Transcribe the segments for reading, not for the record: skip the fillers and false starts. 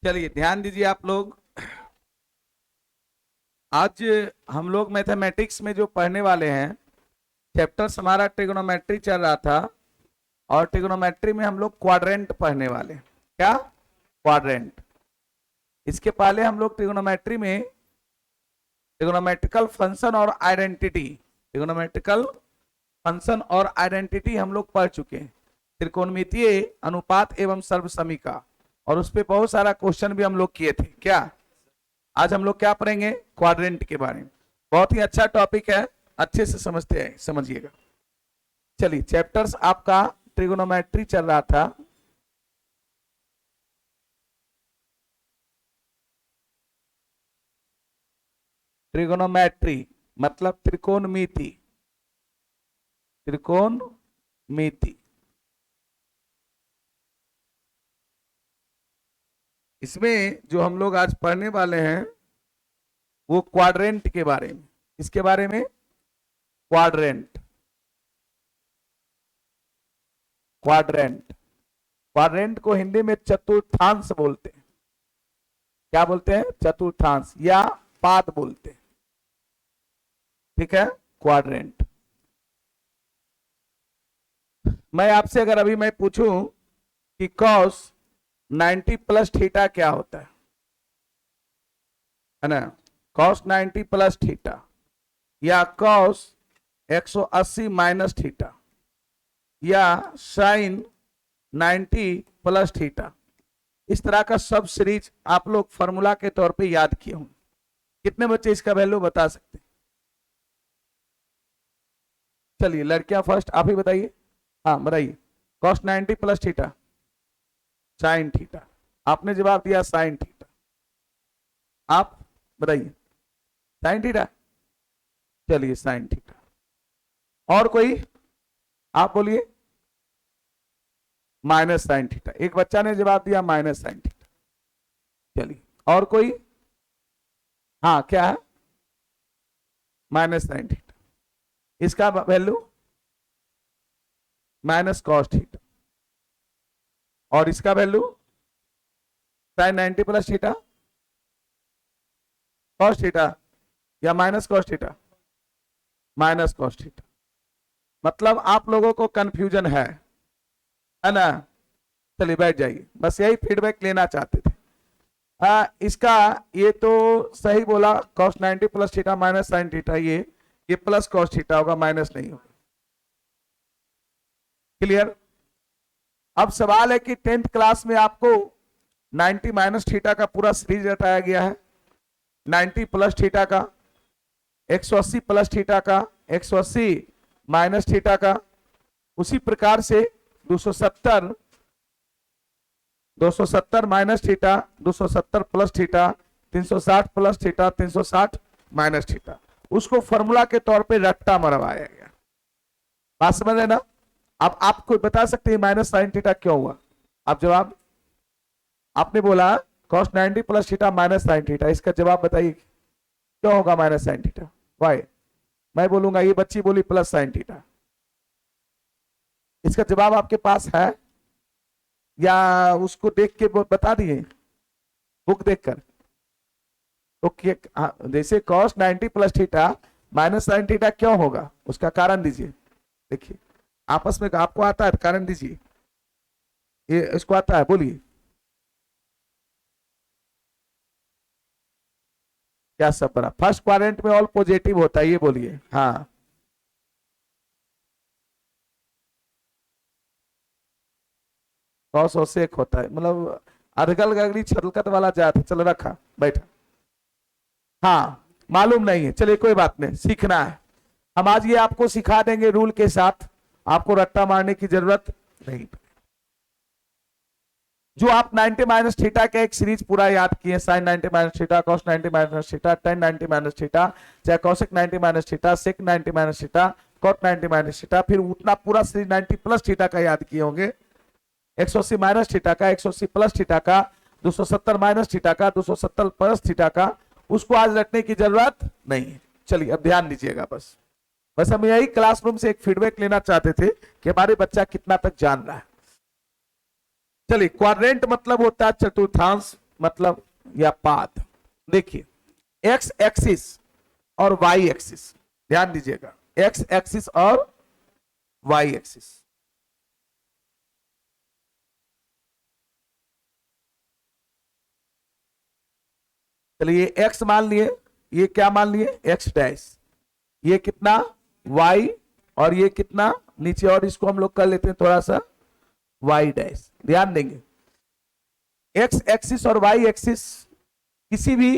चलिए ध्यान दीजिए आप लोग। आज हम लोग मैथमेटिक्स में जो पढ़ने वाले हैं, चैप्टर्स हमारा ट्रिग्नोमेट्री चल रहा था और ट्रिग्नोमेट्री में हम लोग क्वाड्रेंट पढ़ने वाले। क्या? क्वाड्रेंट। इसके पहले हम लोग ट्रिग्नोमेट्री में ट्रिग्नोमेट्रिकल फंक्शन और आइडेंटिटी, ट्रिग्नोमेट्रिकल फंक्शन और आइडेंटिटी हम लोग पढ़ चुके हैं। त्रिकोणमितीय अनुपात एवं सर्वसमीका, और उस पर बहुत सारा क्वेश्चन भी हम लोग किए थे। क्या आज हम लोग क्या पढ़ेंगे? क्वाड्रेंट के बारे में। बहुत ही अच्छा टॉपिक है, अच्छे से समझते हैं, समझिएगा। चलिए, चैप्टर्स आपका ट्रिगोनोमेट्री चल रहा था। ट्रिगोनोमेट्री मतलब त्रिकोणमिति, त्रिकोणमिति। इसमें जो हम लोग आज पढ़ने वाले हैं वो क्वाड्रेंट के बारे में। इसके बारे में क्वाड्रेंट, क्वाड्रेंट, क्वाड्रेंट को हिंदी में चतुर्थांश बोलते हैं। क्या बोलते हैं? चतुर्थांश या पाद बोलते हैं। ठीक है, क्वाड्रेंट। मैं आपसे अगर अभी मैं पूछूं कि cos 90 प्लस थीटा क्या होता है ना? cos 90 प्लस थीटा या cos 180 माइनस थीटा या sin 90 प्लस थीटा, इस तरह का सब सीरीज आप लोग फॉर्मूला के तौर पे याद किए होंगे। कितने बच्चे इसका वैल्यू बता सकते हैं? चलिए लड़कियां फर्स्ट, आप ही बताइए। हाँ बताइए। cos 90 plus theta sine theta. आपने जवाब दिया साइन थीटा। आप बताइए साइन थीटा। चलिए साइन थीटा। और कोई? आप बोलिए माइनस साइन थीटा। एक बच्चा ने जवाब दिया माइनस साइन थीटा। चलिए और कोई? हाँ क्या है? Minus sine theta. इसका वैल्यू माइनस कॉस थीटा। और इसका value sine 90 plus theta cos theta या minus cos theta? Minus cos theta. मतलब आप लोगों को कंफ्यूजन है ना? चलिए बैठ जाइए, बस यही फीडबैक लेना चाहते थे। इसका ये तो सही बोला, cos 90 plus theta minus sine theta, ये प्लस cos थीटा होगा, माइनस नहीं होगा। क्लियर? अब सवाल है कि 10th क्लास में आपको 90 माइनस थीटा का पूरा सीरीज बताया गया है, 90 प्लस थीटा का, 180 प्लस थीटा का, 180 माइनस थीटा का, उसी प्रकार से 270 minus theta, 270 plus theta, 360 plus theta, 360 minus theta, उसको फॉर्मूला के तौर पे रट्टा मरवाया गया। बात समझ है ना? अब आप कोई बता सकते हैं माइनस साइन थीटा क्यों हुआ? आप जवाब, आपने बोला cos 90 plus theta minus sine theta, इसका जवाब बताइए क्यों होगा माइनस साइन थीटा? वाई? मैं बोलूंगा, ये बच्ची बोली प्लस साइन थीटा। इसका जवाब आपके पास है या उसको देख के बता दिए, बुक देखकर? ओके, जैसे cos 90 plus theta minus sine theta क्यों होगा, उसका कारण दीजिए। देखिए आपस में आपको आता है, कारण दीजिए। ये इसको आता है, बोलिए क्या सब बना? फर्स्ट क्वाड्रेंट में ऑल पॉजिटिव होता है, ये बोलिए। हाँ cos से एक होता है, मतलब अरगल गगली छलकत वाला जात है। चलो रखा, बैठा। हाँ मालूम नहीं है, चलिए कोई बात नहीं, सीखना है। हम आज ये आपको सिखा देंगे रूल के साथ, आपको रट्टा मारने की जरूरत नहीं। जो आप 90 माइनस थीटा का एक सीरीज पूरा याद किए, sine 90 minus theta, cos 90 minus theta, tan 90 minus theta, चाहे cosec 90 minus theta, sec 90 minus theta, cot 90 minus theta, फिर उतना पूरा सीरीज 90 प्लस थीटा का याद किए होंगे, 180 माइनस थीटा का, 180 प्लस थीटा का, 270 माइनस थीटा का, 270 प्लस थीटा का, उसको आज रटने की जरूरत नहीं है। चलिए अब ध्यान दीजिएगा। बस हम यही क्लासरूम से एक फीडबैक लेना चाहते थे कि हमारे बच्चा कितना तक जान रहा है। चलिए, क्वाड्रेंट मतलब होता है चतुर्थांश, मतलब या पाद। देखिए एक्स एक्सिस और वाई एक्सिस, ध्यान दीजिएगा, एक्स एक्सिस और वाई एक्सिस। चलिए एक्स मान लिए, ये क्या मान लिए, एक्स डैश, ये कितना वाई, और ये कितना नीचे, और इसको हम लोग कर लेते हैं थोड़ा सा वाई डैश। ध्यान देंगे एक्स एक्सिस और वाई एक्सिस किसी भी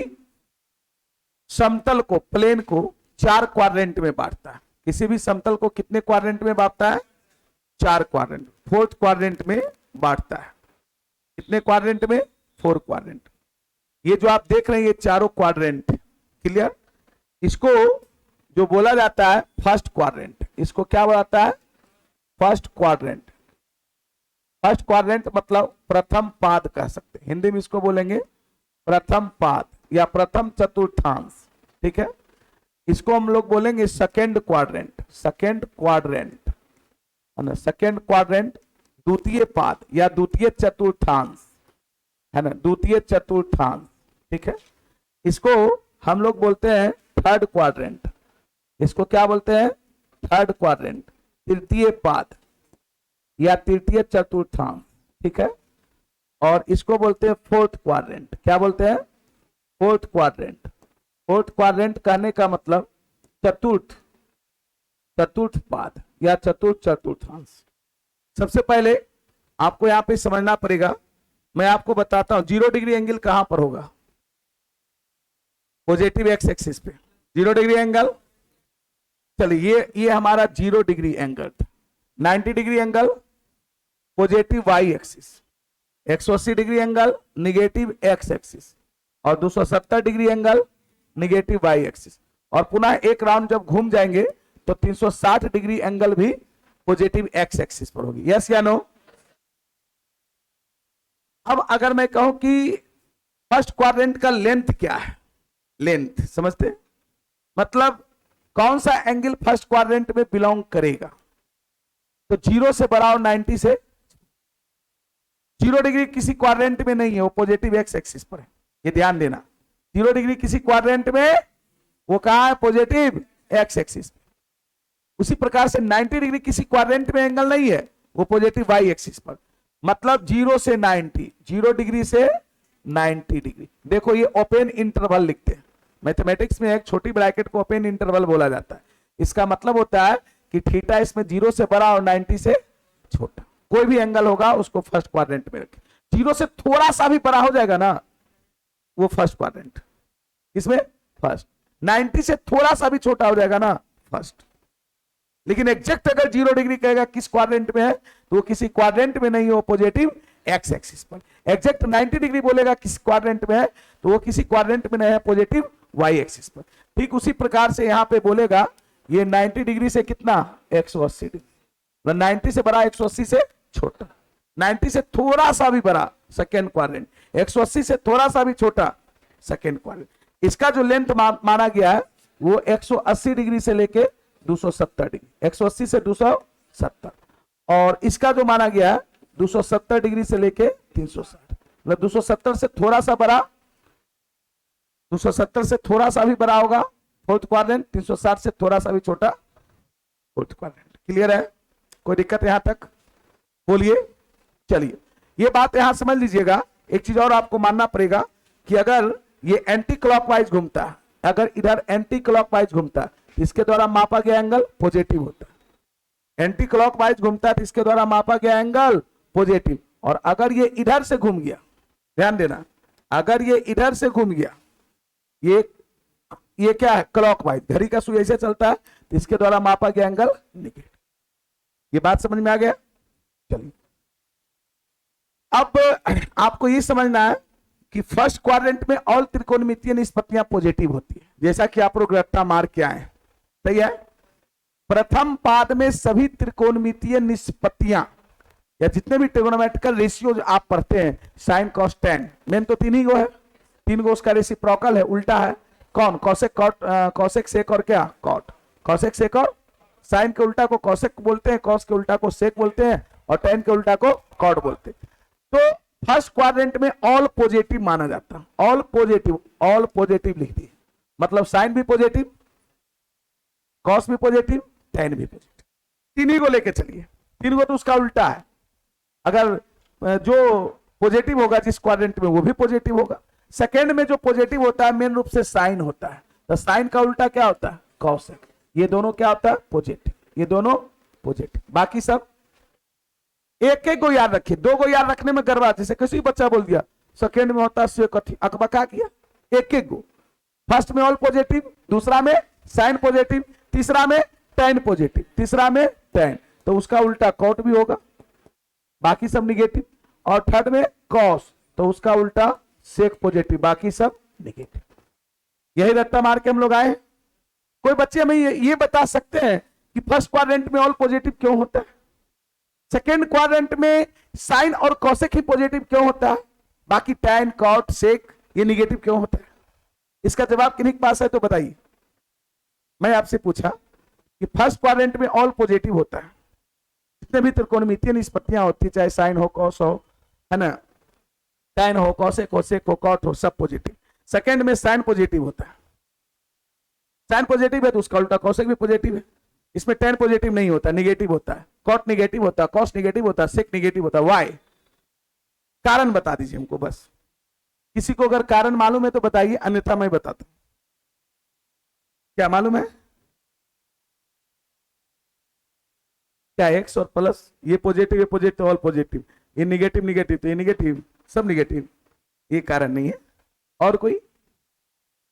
समतल को, प्लेन को 4 क्वाड्रेंट में बांटता है। किसी भी समतल को कितने क्वाड्रेंट में बांटता है, 4 क्वाड्रेंट, 4th क्वाड्रेंट में बांटता है। कितने क्वाड्रेंट में, 4 क्वाड्रेंट। ये जो आप देख रहे हैं ये चारों क्वाड्रेंट, क्लियर, इसको जो बोला जाता है फर्स्ट क्वाड्रेंट, इसको क्या बोला जाता है, फर्स्ट क्वाड्रेंट। फर्स्ट क्वाड्रेंट मतलब प्रथम पाद कह सकते हैं, हिंदी में इसको बोलेंगे प्रथम पाद या प्रथम चतुर्थांश, ठीक है। इसको हम लोग बोलेंगे सेकेंड क्वाड्रेंट, सेकेंड क्वाड्रेंट है ना, सेकेंड क्वाड्रेंट द्वितीय पाद या द्वितीय चतुर्थांश है ना, द्वितीय चतुर्थांश, ठीक है। इसको हम लोग बोलते हैं थर्ड क्वाड्रेंट, इसको क्या बोलते हैं, थर्ड क्वाड्रेंट, तृतीय पाद या तृतीय चतुर्थांश, ठीक है। और इसको बोलते हैं फोर्थ क्वाड्रेंट, क्या बोलते हैं, फोर्थ क्वाड्रेंट। फोर्थ क्वाड्रेंट कहने का मतलब चतुर्थ, चतुर्थ पाद या चतुर्थ चतुर्थांश। सबसे पहले आपको यहां पे समझना पड़ेगा, मैं आपको बताता हूं 0 डिग्री एंगल कहां पर होगा, पॉजिटिव एक्स एक्सिस पे 0 डिग्री एंगल। चलिए ये हमारा 0 डिग्री एंगल था। 90 degree angle positive Y axis, 180 degree angle negative X axis, और 270 degree angle negative Y axis. और पुनः एक राउंड जब घूम जाएंगे तो 360 डिग्री एंगल भी पॉजिटिव एक्स एक्सिस पर होगी, यस या नो। अब अगर मैं कहूं कि फर्स्ट क्वाड्रेंट का लेंथ क्या है, लेंथ समझते, मतलब कौन सा एंगल फर्स्ट क्वाड्रेंट में बिलोंग करेगा, तो 0 से बड़ा और 90 से, 0 डिग्री किसी क्वाड्रेंट में नहीं है, वो पॉजिटिव एक्स एक्सिस पर है, ये ध्यान देना। 0 डिग्री किसी क्वाड्रेंट में, वो कहां है, पॉजिटिव एक्स एक्सिस पे। उसी प्रकार से 90 डिग्री किसी क्वाड्रेंट में एंगल नहीं है, वो पॉजिटिव वाई एक्सिस पर। मतलब 0 से 90, 0 डिग्री से 90 डिग्री। देखो ये ओपन इंटरवल लिखते हैं, मैथमेटिक्स में एक छोटी ब्रैकेट को ओपन इंटरवल बोला जाता है। इसका मतलब होता है कि थीटा इसमें 0 से बड़ा और 90 से छोटा, कोई भी एंगल होगा उसको फर्स्ट क्वाड्रेंट में रखें। 0 से थोड़ा सा भी बड़ा हो जाएगा ना, वो फर्स्ट क्वाड्रेंट, इसमें फर्स्ट। 90 से थोड़ा सा भी छोटा हो जाएगा ना, फर्स्ट। लेकिन एग्जैक्ट अगर 0 डिग्री कहेगा किस क्वाड्रेंट में है, तो वो किसी क्वाड्रेंट में नहीं है, वो पॉजिटिव एक्स एक्सिस पर। एग्जैक्ट 90 डिग्री बोलेगा किस क्वाड्रेंट में है, तो वो किसी क्वाड्रेंट में नहीं है, पॉजिटिव वाई एक्सिस पर। ठीक उसी प्रकार से यहां पे बोलेगा ये 90 डिग्री से कितना, 180 डिग्री, 90 से बड़ा 180 से छोटा, 90 से थोड़ा सा भी बड़ा सेकेंड क्वाड्रेंट, 180 से थोड़ा सा भी छोटा सेकेंड क्वाड्रेंट। इसका जो लेंथ माना गया है वो 180 डिग्री से लेके 270 डिग्री, 180 से 270, और इसका जो माना गया है 270 डिग्री से लेके 360, मतलब 270 से थोड़ा सा बड़ा, 270 से थोड़ा सा भी बड़ा होगा फोर्थ क्वाड्रेंट, 360 से थोड़ा सा भी छोटा फोर्थ क्वाड्रेंट। क्लियर है, कोई दिक्कत यहां तक, बोलिए। चलिए ये बात यहां समझ लीजिएगा। एक चीज और आपको मानना पड़ेगा कि अगर ये एंटी क्लॉकवाइज घूमता है, अगर इधर एंटी क्लॉकवाइज घूमता है, इसके द्वारा मापा गया एंगल पॉजिटिव होता है। एंटी क्लॉकवाइज घूमता है तो इसके द्वारा मापा गया एंगल पॉजिटिव। और अगर ये इधर से घूम गया, ध्यान देना, अगर ये इधर से घूम गया, ये क्या है, क्लॉकवाइज, घड़ी का सुई ऐसे चलता है, तो इसके द्वारा मापा गया एंगल निगेटिव। ये बात समझ में आ गया। चलिए अब आपको ये समझना है कि फर्स्ट क्वाड्रेंट में ऑल त्रिकोणमितीय निष्पत्तियां पॉजिटिव होती है, जैसा कि आप लोग रट्टा मार के आए, सही है। प्रथम पाद में सभी त्रिकोणमितीय निष्पत्तियां या जितने भी ट्रिगोनोमेट्रिकल रेशियो आप पढ़ते हैं, साइन कॉस टेन, मेन तो 3 ही गो है, 3 गो उसका रेसिप्रोकल है, उल्टा है, कौन, कॉसेक कॉट, कॉसेक सेक और क्या कॉट, कॉसेक सेक और साइन के उल्टा को कॉसेक बोलते हैं, कॉस के उल्टा को सेक बोलते हैं, और टेन के उल्टा को कॉट बोलते हैं। तो फर्स्ट क्वाड्रेंट में ऑल पॉजिटिव माना जाता है, ऑल पॉजिटिव लिख दिए, मतलब साइन भी पॉजिटिव, कॉस भी पॉजिटिव, टेन भी पॉजिटिव, तीनों को लेके चलिए। तीन को तो उसका उल्टा है, अगर जो पॉजिटिव होगा जिस क्वाड्रेंट में वो भी पॉजिटिव होगा। सेकेंड में जो पॉजिटिव होता है मेन रूप से साइन होता है, तो साइन का उल्टा क्या होता है, कॉसेक। ये दोनों क्या होता है, पॉजिटिव, ये दोनों पॉजिटिव। बाकी सब एक एक को याद रखिए, दो को याद रखने में गड़बड़, जैसे किसी बच्चा बोल दिया सेकेंड में होता है अकबका किया, एक एक को। फर्स्ट में ऑल पॉजिटिव, दूसरा में साइन पॉजिटिव, तीसरा में टेन पॉजिटिव, तीसरा में टेन, तो उसका उल्टा कॉट भी होगा, बाकी सब निगेटिव। और थर्ड में कॉस, तो उसका उल्टा सेक पॉजिटिव, बाकी सब निगेटिव। यही रट्टा मार के हम लोग आए। कोई बच्चे हमें ये बता सकते हैं कि फर्स्ट क्वाड्रेंट में ऑल पॉजिटिव क्यों होता है, सेकेंड क्वाड्रेंट में साइन और कॉसेक ही पॉजिटिव क्यों होता है, बाकी टैन कॉट सेक ये निगेटिव क्यों होता है? इसका जवाब किन्हीं के पास है तो बताइए। मैं आपसे पूछा कि फर्स्ट क्वाड्रेंट में ऑल पॉजिटिव होता है, जितने भी त्रिकोणमितीय निष्पत्तियां होती है, चाहे साइन हो कॉस हो, है ना, टैन हो कॉसेक हो सेक हो कॉट हो, सब पॉजिटिव। सेकेंड में साइन पॉजिटिव होता है, साइन पॉजिटिव है तो उसका उल्टा कॉसेक भी पॉजिटिव है। इसमें टैन पॉजिटिव नहीं होता, निगेटिव होता है, कॉट निगेटिव होता है, कॉस निगेटिव होता है, सेक निगेटिव होता है। वाई? कारण बता दीजिए हमको बस। किसी को अगर कारण मालूम है तो बताइए, अन्यथा मैं बताता हूं। क्या मालूम है? क्या एक्स और प्लस ये पॉजिटिव, ये पॉजिटिव, ऑल पॉजिटिव, ये निगेटिव निगेटिव, तो ये निगेटिव, सब निगेटिव, ये कारण नहीं है। और कोई?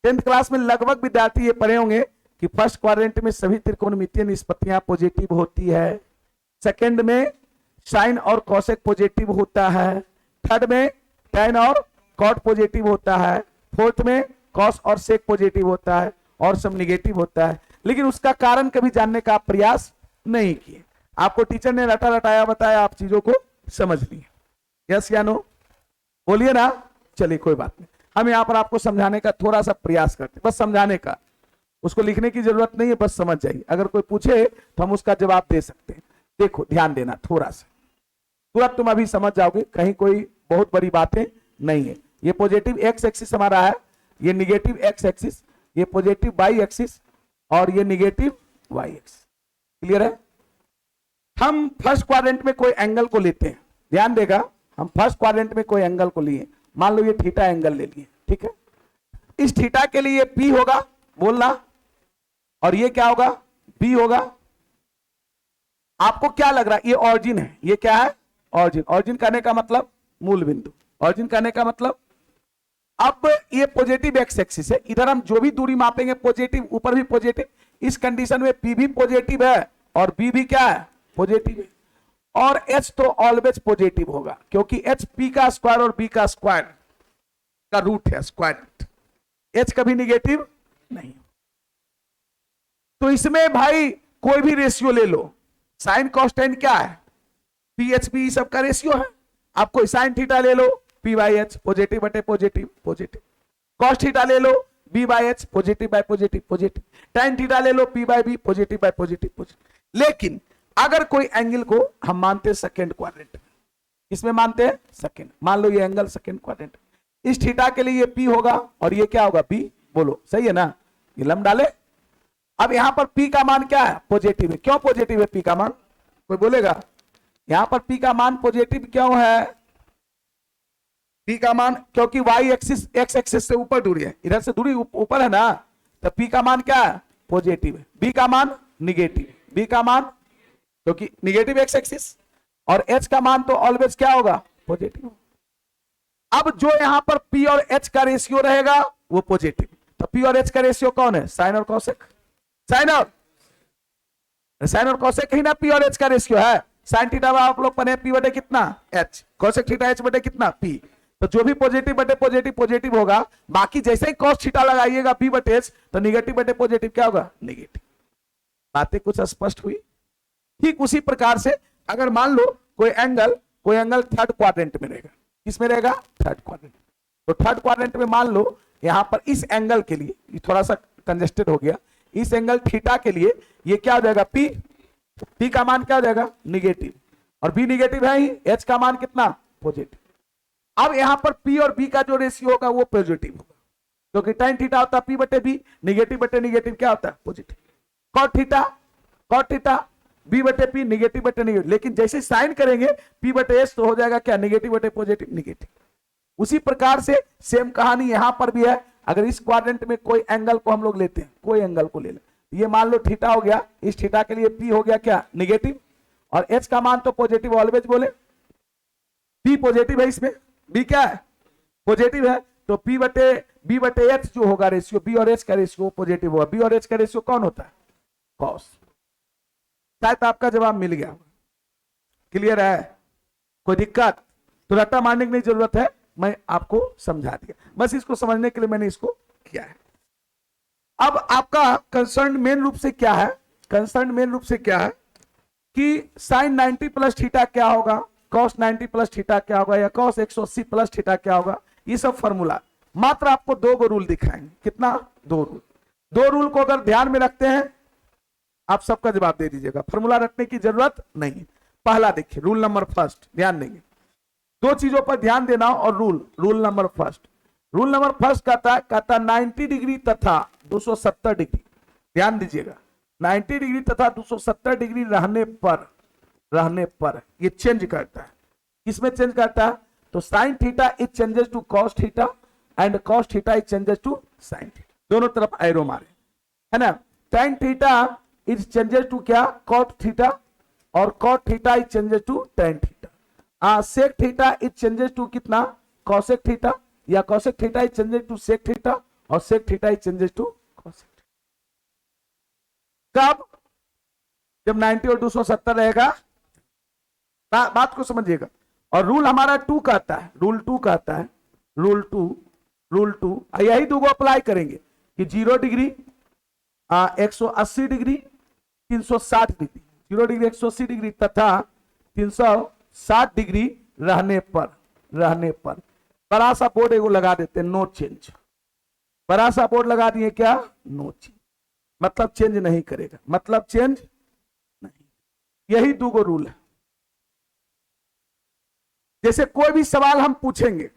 10th क्लास में लगभग विद्यार्थी ये पढ़े होंगे कि फर्स्ट क्वाड्रेंट में सभी त्रिकोणमितीय निष्पत्तियां पॉजिटिव होती है, सेकंड में साइन और कॉसेक पॉजिटिव होता है, थर्ड में टैन और कॉट पॉजिटिव होता है, फोर्थ में कॉस और सेक पॉजिटिव होता है, और सब निगेटिव होता है। लेकिन उसका कारण कभी जानने का प्रयास नहीं किए। आपको टीचर ने रटा रटाया बताया, आप चीजों को समझ लिए। यस या नो? बोलिए ना। चलिए कोई बात नहीं, हम यहां पर आपको समझाने का थोड़ा सा प्रयास करते हैं, बस समझाने का, उसको लिखने की जरूरत नहीं है, बस समझ जाइए। अगर कोई पूछे तो हम उसका जवाब दे सकते हैं। देखो ध्यान देना थोड़ा सा, तुरंत तुम अभी समझ जाओगे, कहीं कोई बहुत बड़ी बातें नहीं है। ये पॉजिटिव एक्स एक्सिस हमारा है, ये निगेटिव एक्स एक्सिस, ये पॉजिटिव वाई एक्सिस, और ये निगेटिव वाई एक्सिस। क्लियर है? हम फर्स्ट क्वाड्रेंट में कोई एंगल को लेते हैं, ध्यान देगा, हम फर्स्ट क्वाड्रेंट में कोई एंगल को लिए, मान लो ये थीटा एंगल ले लिए, ठीक है। इस थीटा के लिए पी होगा, बोलना, और ये क्या होगा, बी होगा। आपको क्या लग रहा है? ये ऑरिजिन है, ये क्या है, ऑरिजिन। ऑरिजिन कहने का मतलब मूल बिंदु, ऑरिजिन कहने का मतलब। अब ये पॉजिटिव एक्स एक्सिस है, इधर हम जो भी दूरी मापेंगे पॉजिटिव, ऊपर भी पॉजिटिव, इस कंडीशन में पी भी पॉजिटिव है और बी भी क्या है, पॉजिटिव है। और एच तो ऑलवेज पॉजिटिव होगा, क्योंकि एच पी का स्क्वायर और बी का स्क्वायर का रूट है, स्क्वायर रूट। एच कभी निगेटिव नहीं। तो इसमें भाई कोई भी रेशियो ले लो, साइन कॉस्टेंट क्या है, पी एच पी सबका रेशियो है। आप कोई साइन थीटा ले लो, पी बाई एच, पॉजिटिव बटे पॉजिटिव, पॉजिटिव। कॉस थीटा ले लो, B by H, positive by positive, positive. Tan theta ले लो, P by B, positive by positive, positive. लेकिन अगर कोई एंगल को हम मानते हैं सेकेंड क्वाड्रेंट, इसमें मानते हैं सेकेंड, मान लो ये एंगल सेकेंड क्वाड्रेंट, इस थीटा के लिए ये पी होगा और ये क्या होगा, बी। बोलो सही है ना? ये लम डाले। अब यहां पर पी का मान क्या है, पॉजिटिव है। क्यों पॉजिटिव है पी का मान? कोई बोलेगा? यहां पर पी का मान पॉजिटिव क्यों है? पी का मान क्योंकि वाई एक्सिस एक्स एक्सिस से ऊपर दूरी है, इधर से दूरी ऊपर है ना, तो पी का मान क्या है, पॉजिटिव है। बी का मान निगेटिव, बी का मान क्योंकि निगेटिव एक्स एक्सिस, और एच का मान तो ऑलवेज क्या होगा, पॉजिटिव। अब जो यहां पर पी और एच का रेशियो रहेगा वो पॉजिटिव। तो पी और एच का रेशियो कौन है, साइन और कॉसेक। साइन और कॉसेक ही ना पी और एच का रेशियो है। साइन थीटा आप लोग पढ़े पी बटे कितना, एच, कॉसेक थीटा एच बटे कितना, पी। तो जो भी पॉजिटिव बटे पॉजिटिव पॉजिटिव होगा, बाकी जैसे ही कॉस थीटा लगाइएगा पी बटे एच, तो निगेटिव बटे पॉजिटिव क्या होगा, निगेटिव। बातें कुछ स्पष्ट हुई? ठीक उसी प्रकार से अगर मान लो कोई एंगल थर्ड क्वाड्रेंट में रहेगा, किसमें रहेगा, थर्ड क्वाड्रेंट। तो थर्ड क्वाड्रेंट में मान लो यहां पर इस एंगल के लिए, ये थोड़ा सा कंजेस्टेड हो गया, इस एंगल थीटा के लिए ये क्या हो जाएगा, पी। पी का मान क्या हो जाएगा, निगेटिव, और बी निगेटिव है ही, एच का मान कितना, पॉजिटिव। अब यहां पर पी और बी का जो रेशियो होगा वो पॉजिटिव होगा, क्योंकि tan थीटा होता है पी बटे बी, निगेटिव बटे निगेटिव क्या होता है पॉजिटिव। कॉट थीटा बी बटे पी, निगेटिव बटे निगेटिव, लेकिन जैसे साइन करेंगे पी बटे एस तो हो जाएगा क्या, निगेटिव बटे पॉजिटिव निगेटिव। उसी प्रकार से सेम कहानी यहां पर भी है। अगर इस क्वाड्रेंट में कोई एंगल को हम लोग लेते हैं, कोई एंगल को ले लें, ये मान लो थीटा हो गया, इस थीटा के लिए पी हो गया क्या निगेटिव, और एच का मान तो पॉजिटिव ऑलवेज बोले, पी पॉजिटिव है, इसमें बी क्या है पॉजिटिव है, तो पी बटे बी बटे एच जो होगा रेशियो, बी और एच का रेशियो पॉजिटिव होगा। बी और एच का रेशियो कौन होता है कॉस। शायद आपका जवाब मिल गया, क्लियर है, कोई दिक्कत तो रट्टा मारने की नहीं जरूरत है, मैं आपको समझा दिया, बस इसको समझने के लिए मैंने इसको किया है। अब आपका कंसर्न मेन रूप से क्या है, कंसर्न मेन रूप से क्या है कि साइन 90 प्लस थीटा क्या होगा, कॉस 90 प्लस थीटा क्या होगा, या कॉस 180 प्लस थीटा क्या होगा, ये सब फॉर्मूला। मात्र आपको दो गो रूल दिखाएंगे, कितना, दो रूल। दो रूल को अगर ध्यान में रखते हैं आप सबका जवाब दे दीजिएगा, फॉर्मूला रखने की जरूरत नहीं। पहला देखिए रूल नंबर फर्स्ट, ध्यान देंगे, दो चीजों पर ध्यान देना और rule number first. Rule number first कहता 90 डिग्री तथा 270 डिग्री, ध्यान दीजिएगा, 90 डिग्री तथा 270 डिग्री रहने पर ये चेंज करता है, किसमें चेंज करता है, तो sine theta is changes to cos theta and cos theta is changes to sine theta, दोनों तरफ एरो मारे, है ना। tan theta is changes to क्या कॉट थीटा, और cot theta is changes to tan theta. Sec theta is changes to कितना cosec theta, या cosec theta is changes to sec theta, और sec theta is changes to cosec theta. कब, जब 90 और 270 रहेगा, बात को समझिएगा। और रूल हमारा टू कहता है, रूल टू यही दो अप्लाई करेंगे कि 0 degree 180 degree 360 degree, 0 degree 180 degree तथा 360 डिग्री रहने पर बड़ा सा बोर्ड एगो लगा देते हैं, नो चेंज, बड़ा सा बोर्ड लगा दिए क्या, नो चेंज, मतलब चेंज नहीं करेगा, मतलब चेंज नहीं, यही दो रूल है। जैसे कोई भी सवाल हम पूछेंगे,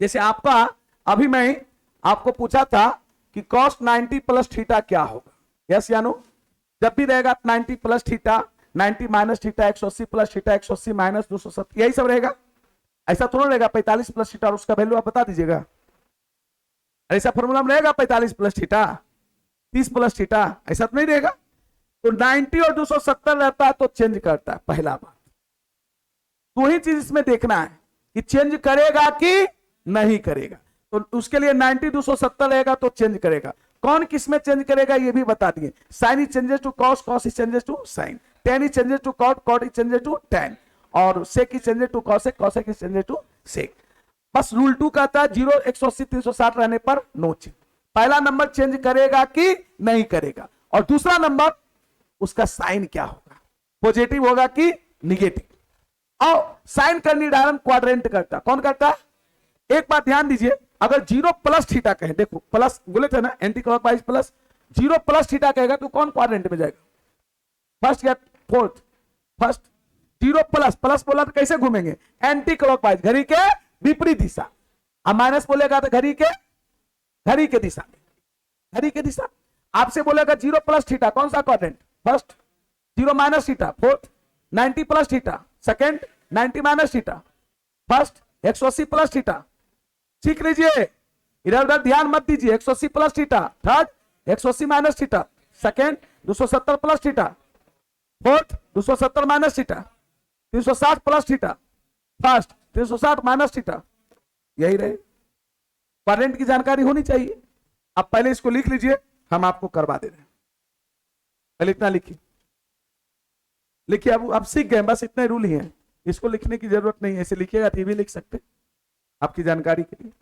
जैसे आपका अभी मैं आपको पूछा था कि cos 90 प्लस थीटा क्या होगा, यस या नो, जब भी रहेगा 90 plus theta, 90 minus theta, 180 plus theta, 180 minus 270, यही सब रहेगा, ऐसा थोड़ा रहेगा 45 प्लस थीटा और उसका वैल्यू आप बता दीजिएगा, ऐसा फॉर्मूला में रहेगा 45 प्लस थीटा 30 प्लस थीटा, ऐसा तो नहीं रहेगा। तो 90 और 270 रहता है तो चेंज करता है, पहला बात, तो ही चीज इसमें देखना है कि चेंज करेगा कि नहीं करेगा। तो उसके लिए 90 270 रहेगा तो चेंज करेगा, कौन किसमें चेंज करेगा ये भी बता दिए, sine is changes to cos, cos is changes to sine, tan is changes to cot, cot is changes to tan, और sec is changes to cosec, cosec is changes to sec. बस rule to कहता है 0 180 360 रहने पर no change, पहला number change करेगा कि नहीं करेगा, और दूसरा नंबर उसका साइन क्या होगा, पॉजिटिव होगा कि निगेटिव। और साइन का निर्धारण क्वाड्रेंट करता, कौन करता है, एक बात ध्यान दीजिए, अगर 0 प्लस थीटा कहे, देखो प्लस बोले थे ना anti clockwise plus, 0 plus theta कहेगा तो कौन क्वाड्रेंट में जाएगा, फर्स्ट या फोर्थ, फर्स्ट। 0 प्लस प्लस बोला तो कैसे घूमेंगे, एंटी क्लॉकवाइज, घड़ी के विपरीत दिशा, अब माइनस बोलेगा तो घड़ी के दिशा में, घड़ी के दिशा। आपसे बोलेगा 0 प्लस थीटा कौन सा quadrant, first, 0 minus theta fourth, 90 plus theta second, 90 minus theta first, 180 plus theta, सीख लीजिए, इधर उधर ध्यान मत दीजिए, 180 plus theta third, 180 minus theta second, 270 plus theta fourth, 270 minus theta, 360 plus theta first, 360 minus theta, यही रहे। करंट की जानकारी होनी चाहिए, आप पहले इसको लिख लीजिए, हम आपको करवा दे रहे हैं, पहले इतना लिखिए, लिखिए, अब आप सीख गए, बस इतने रूल ही हैं, इसको लिखने की जरूरत नहीं है, ऐसे लिखिएगा तो भी लिख सकते आपकी जानकारी के लिए।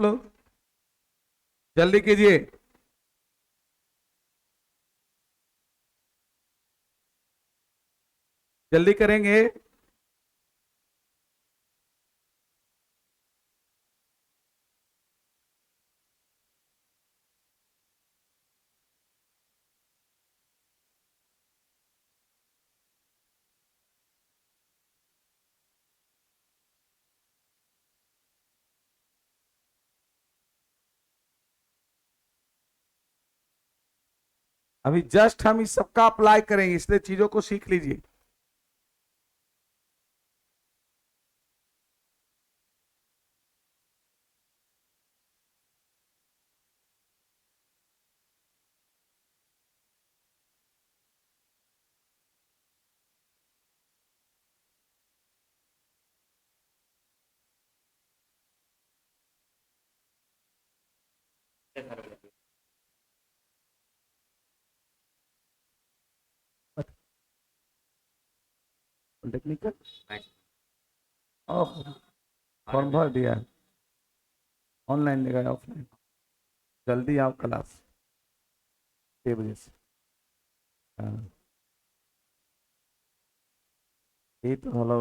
लोग, जल्दी कीजिए। जल्दी करेंगे। अभी जस्ट हम इस सबका अप्लाई करेंगे, इसलिए चीजों को सीख लीजिए। टेक्निकल फॉर्म भर दिया, ऑनलाइन लेगा ऑफलाइन? जल्दी आओ क्लास 6 बजे से। हाँ, ये तो हेलो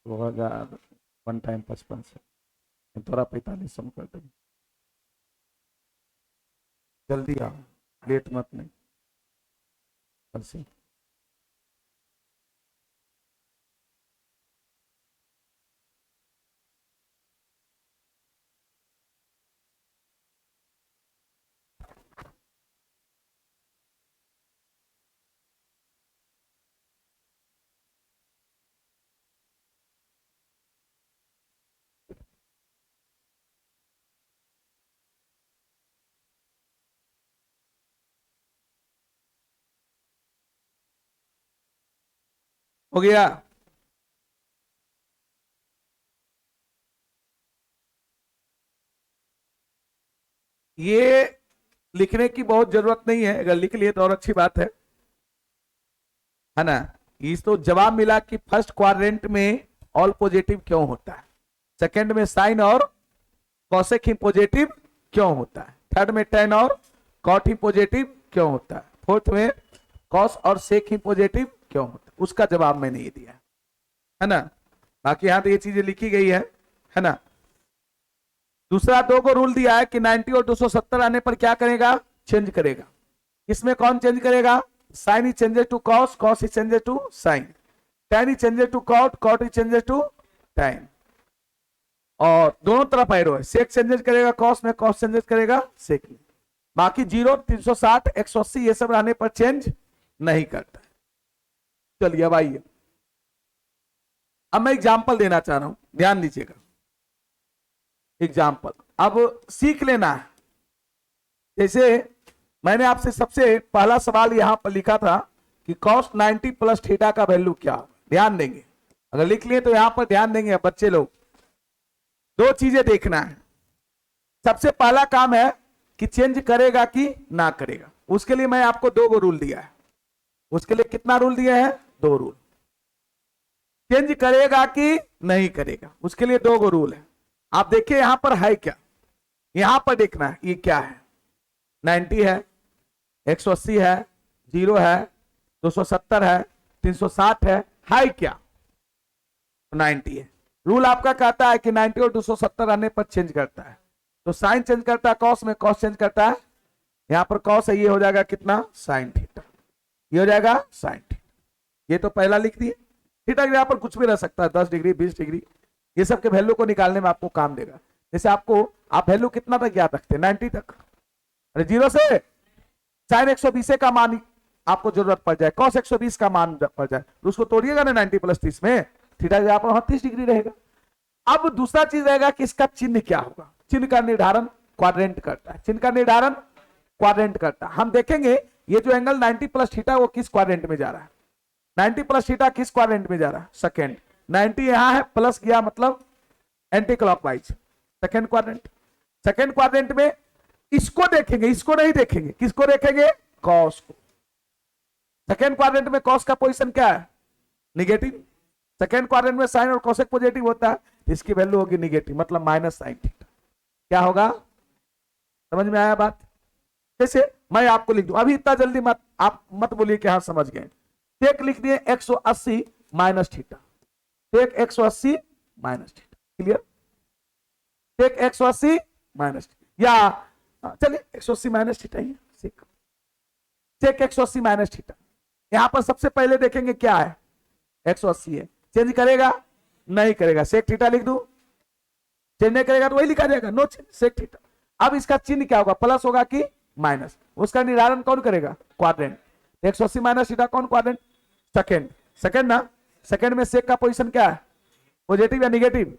2000 वन टाइम 55 से थोड़ा 45 में कर देंगे। जल्दी आओ, लेट मत नहीं। कल से हो गया। ये लिखने की बहुत जरूरत नहीं है, अगर लिख लिए तो और अच्छी बात है ना। इस तो जवाब मिला कि फर्स्ट क्वाड्रेंट में ऑल पॉजिटिव क्यों होता है, सेकंड में साइन और कॉसेक ही पॉजिटिव क्यों होता है, थर्ड में टेन और कॉट ही पॉजिटिव क्यों होता है, फोर्थ में कॉस और सेक ही पॉजिटिव क्यों होता है, उसका जवाब मैंने ये दिया है ना। बाकी यहां तो ये चीजें लिखी गई है ना। दूसरा 2 को रूल दिया है कि 90 और 270 आने पर क्या करेगा, चेंज करेगा। इसमें कौन चेंज करेगा, साइन ही चेंजेस टू कॉस, कॉस ही चेंजेस टू साइन, टेन ही चेंजेस टू कॉट, कॉट ही चेंजेस टू टेन। और दोनों तरफ एरो है, सेक चेंजेस करेगा कॉस में, कॉस चेंजेस करेगा सेक में। बाकी 0, 360, 180 ये सब रहने पर चेंज नहीं करता। चलिए अब आइए, अब मैं एग्जाम्पल देना चाह रहा हूं, ध्यान दीजिएगा। एग्जाम्पल अब सीख लेना है। जैसे मैंने आपसे सबसे पहला सवाल यहां पर लिखा था कि cos 90 प्लस थीटा का वैल्यू क्या, ध्यान देंगे। अगर लिख लिए तो यहां पर ध्यान देंगे बच्चे लोग। 2 चीजें देखना है। सबसे पहला काम है कि चेंज करेगा कि ना करेगा। उसके लिए मैं आपको 2 रूल दिया है। उसके लिए कितना रूल दिए हैं, 2 रूल। चेंज करेगा कि नहीं करेगा, उसके लिए 2 रूल है। आप देखिए यहां पर है क्या, यहां पर देखना है ये क्या है। 90 है, 180 है, 0 है, 270 है, 360 है क्या, 90 है। रूल आपका कहता है कि 90 और 270 आने पर चेंज करता है। तो साइन चेंज करता है कॉस में, कॉस चेंज करता है, यहां पर कॉस है, ये हो जाएगा कितना, साइन थीटा, ये हो जाएगा साइन थीटा। ये तो पहला लिख दिए। थीटा यहां पर कुछ भी रह सकता है, 10 डिग्री 20 डिग्री, ये सब के वैल्यू को निकालने में आपको काम देगा। जैसे आपको आप वैल्यू कितना तक याद रखते हैं, 90 तक। अरे 0 से साइन 120 का मान आपको जरूरत पड़ जाए, कॉस 120 का मान पड़ जाए, तो उसको तोड़िएगा ना 90 प्लस 30 में, थीटा यहाँ पर 30 डिग्री रहेगा। अब दूसरा चीज रहेगा कि इसका चिन्ह क्या होगा। चिन्ह का निर्धारण क्वाड्रेंट करता है, चिन्ह का निर्धारण क्वाड्रेंट करता है। हम देखेंगे ये जो एंगल 90 प्लस थीटा वो किस क्वाड्रेंट में जा रहा है, 90 प्लस थीटा किस क्वाड्रेंट में जा रहा है, सेकेंड। 90 यहां है, प्लस गया मतलब anti clockwise, second quadrant. Second quadrant में इसको देखेंगे, इसको नहीं देखेंगे, किसको देखेंगे, कॉस को। सेकेंड क्वाड्रेंट में कॉस का पोजीशन क्या है, निगेटिव। सेकेंड क्वाड्रेंट में साइन और कॉसेक पॉजिटिव होता है, इसकी वैल्यू होगी निगेटिव, मतलब माइनस साइन थीटा। क्या होगा? समझ में आया बात? जैसे मैं आपको लिख दूं, अभी इतना जल्दी मत आप मत बोलिए कि हाँ समझ गए। टेक लिख दिए 180 माइनस थीटा, टेक 180 माइनस थीटा, क्लियर? टेक 180 माइनस, या चलिए 180 माइनस थीटा ही सीख, टेक 180 माइनस थीटा। यहां पर सबसे पहले देखेंगे क्या है, 180 है, चेंज करेगा? नहीं करेगा, सेक थीटा लिख दूं, चेंज नहीं करेगा तो वही लिखा जाएगा, नो चेंज, सेक थीटा। अब इसका चिन्ह क्या होगा, प्लस होगा कि माइनस? उसका निर्धारण कौन करेगा? क्वाड्रेंट। 180 माइनस थीटा कौन क्वाड्रेंट? सेकेंड, सेकेंड ना, सेकेंड में सेक का पोजीशन क्या है, पॉजिटिव या निगेटिव?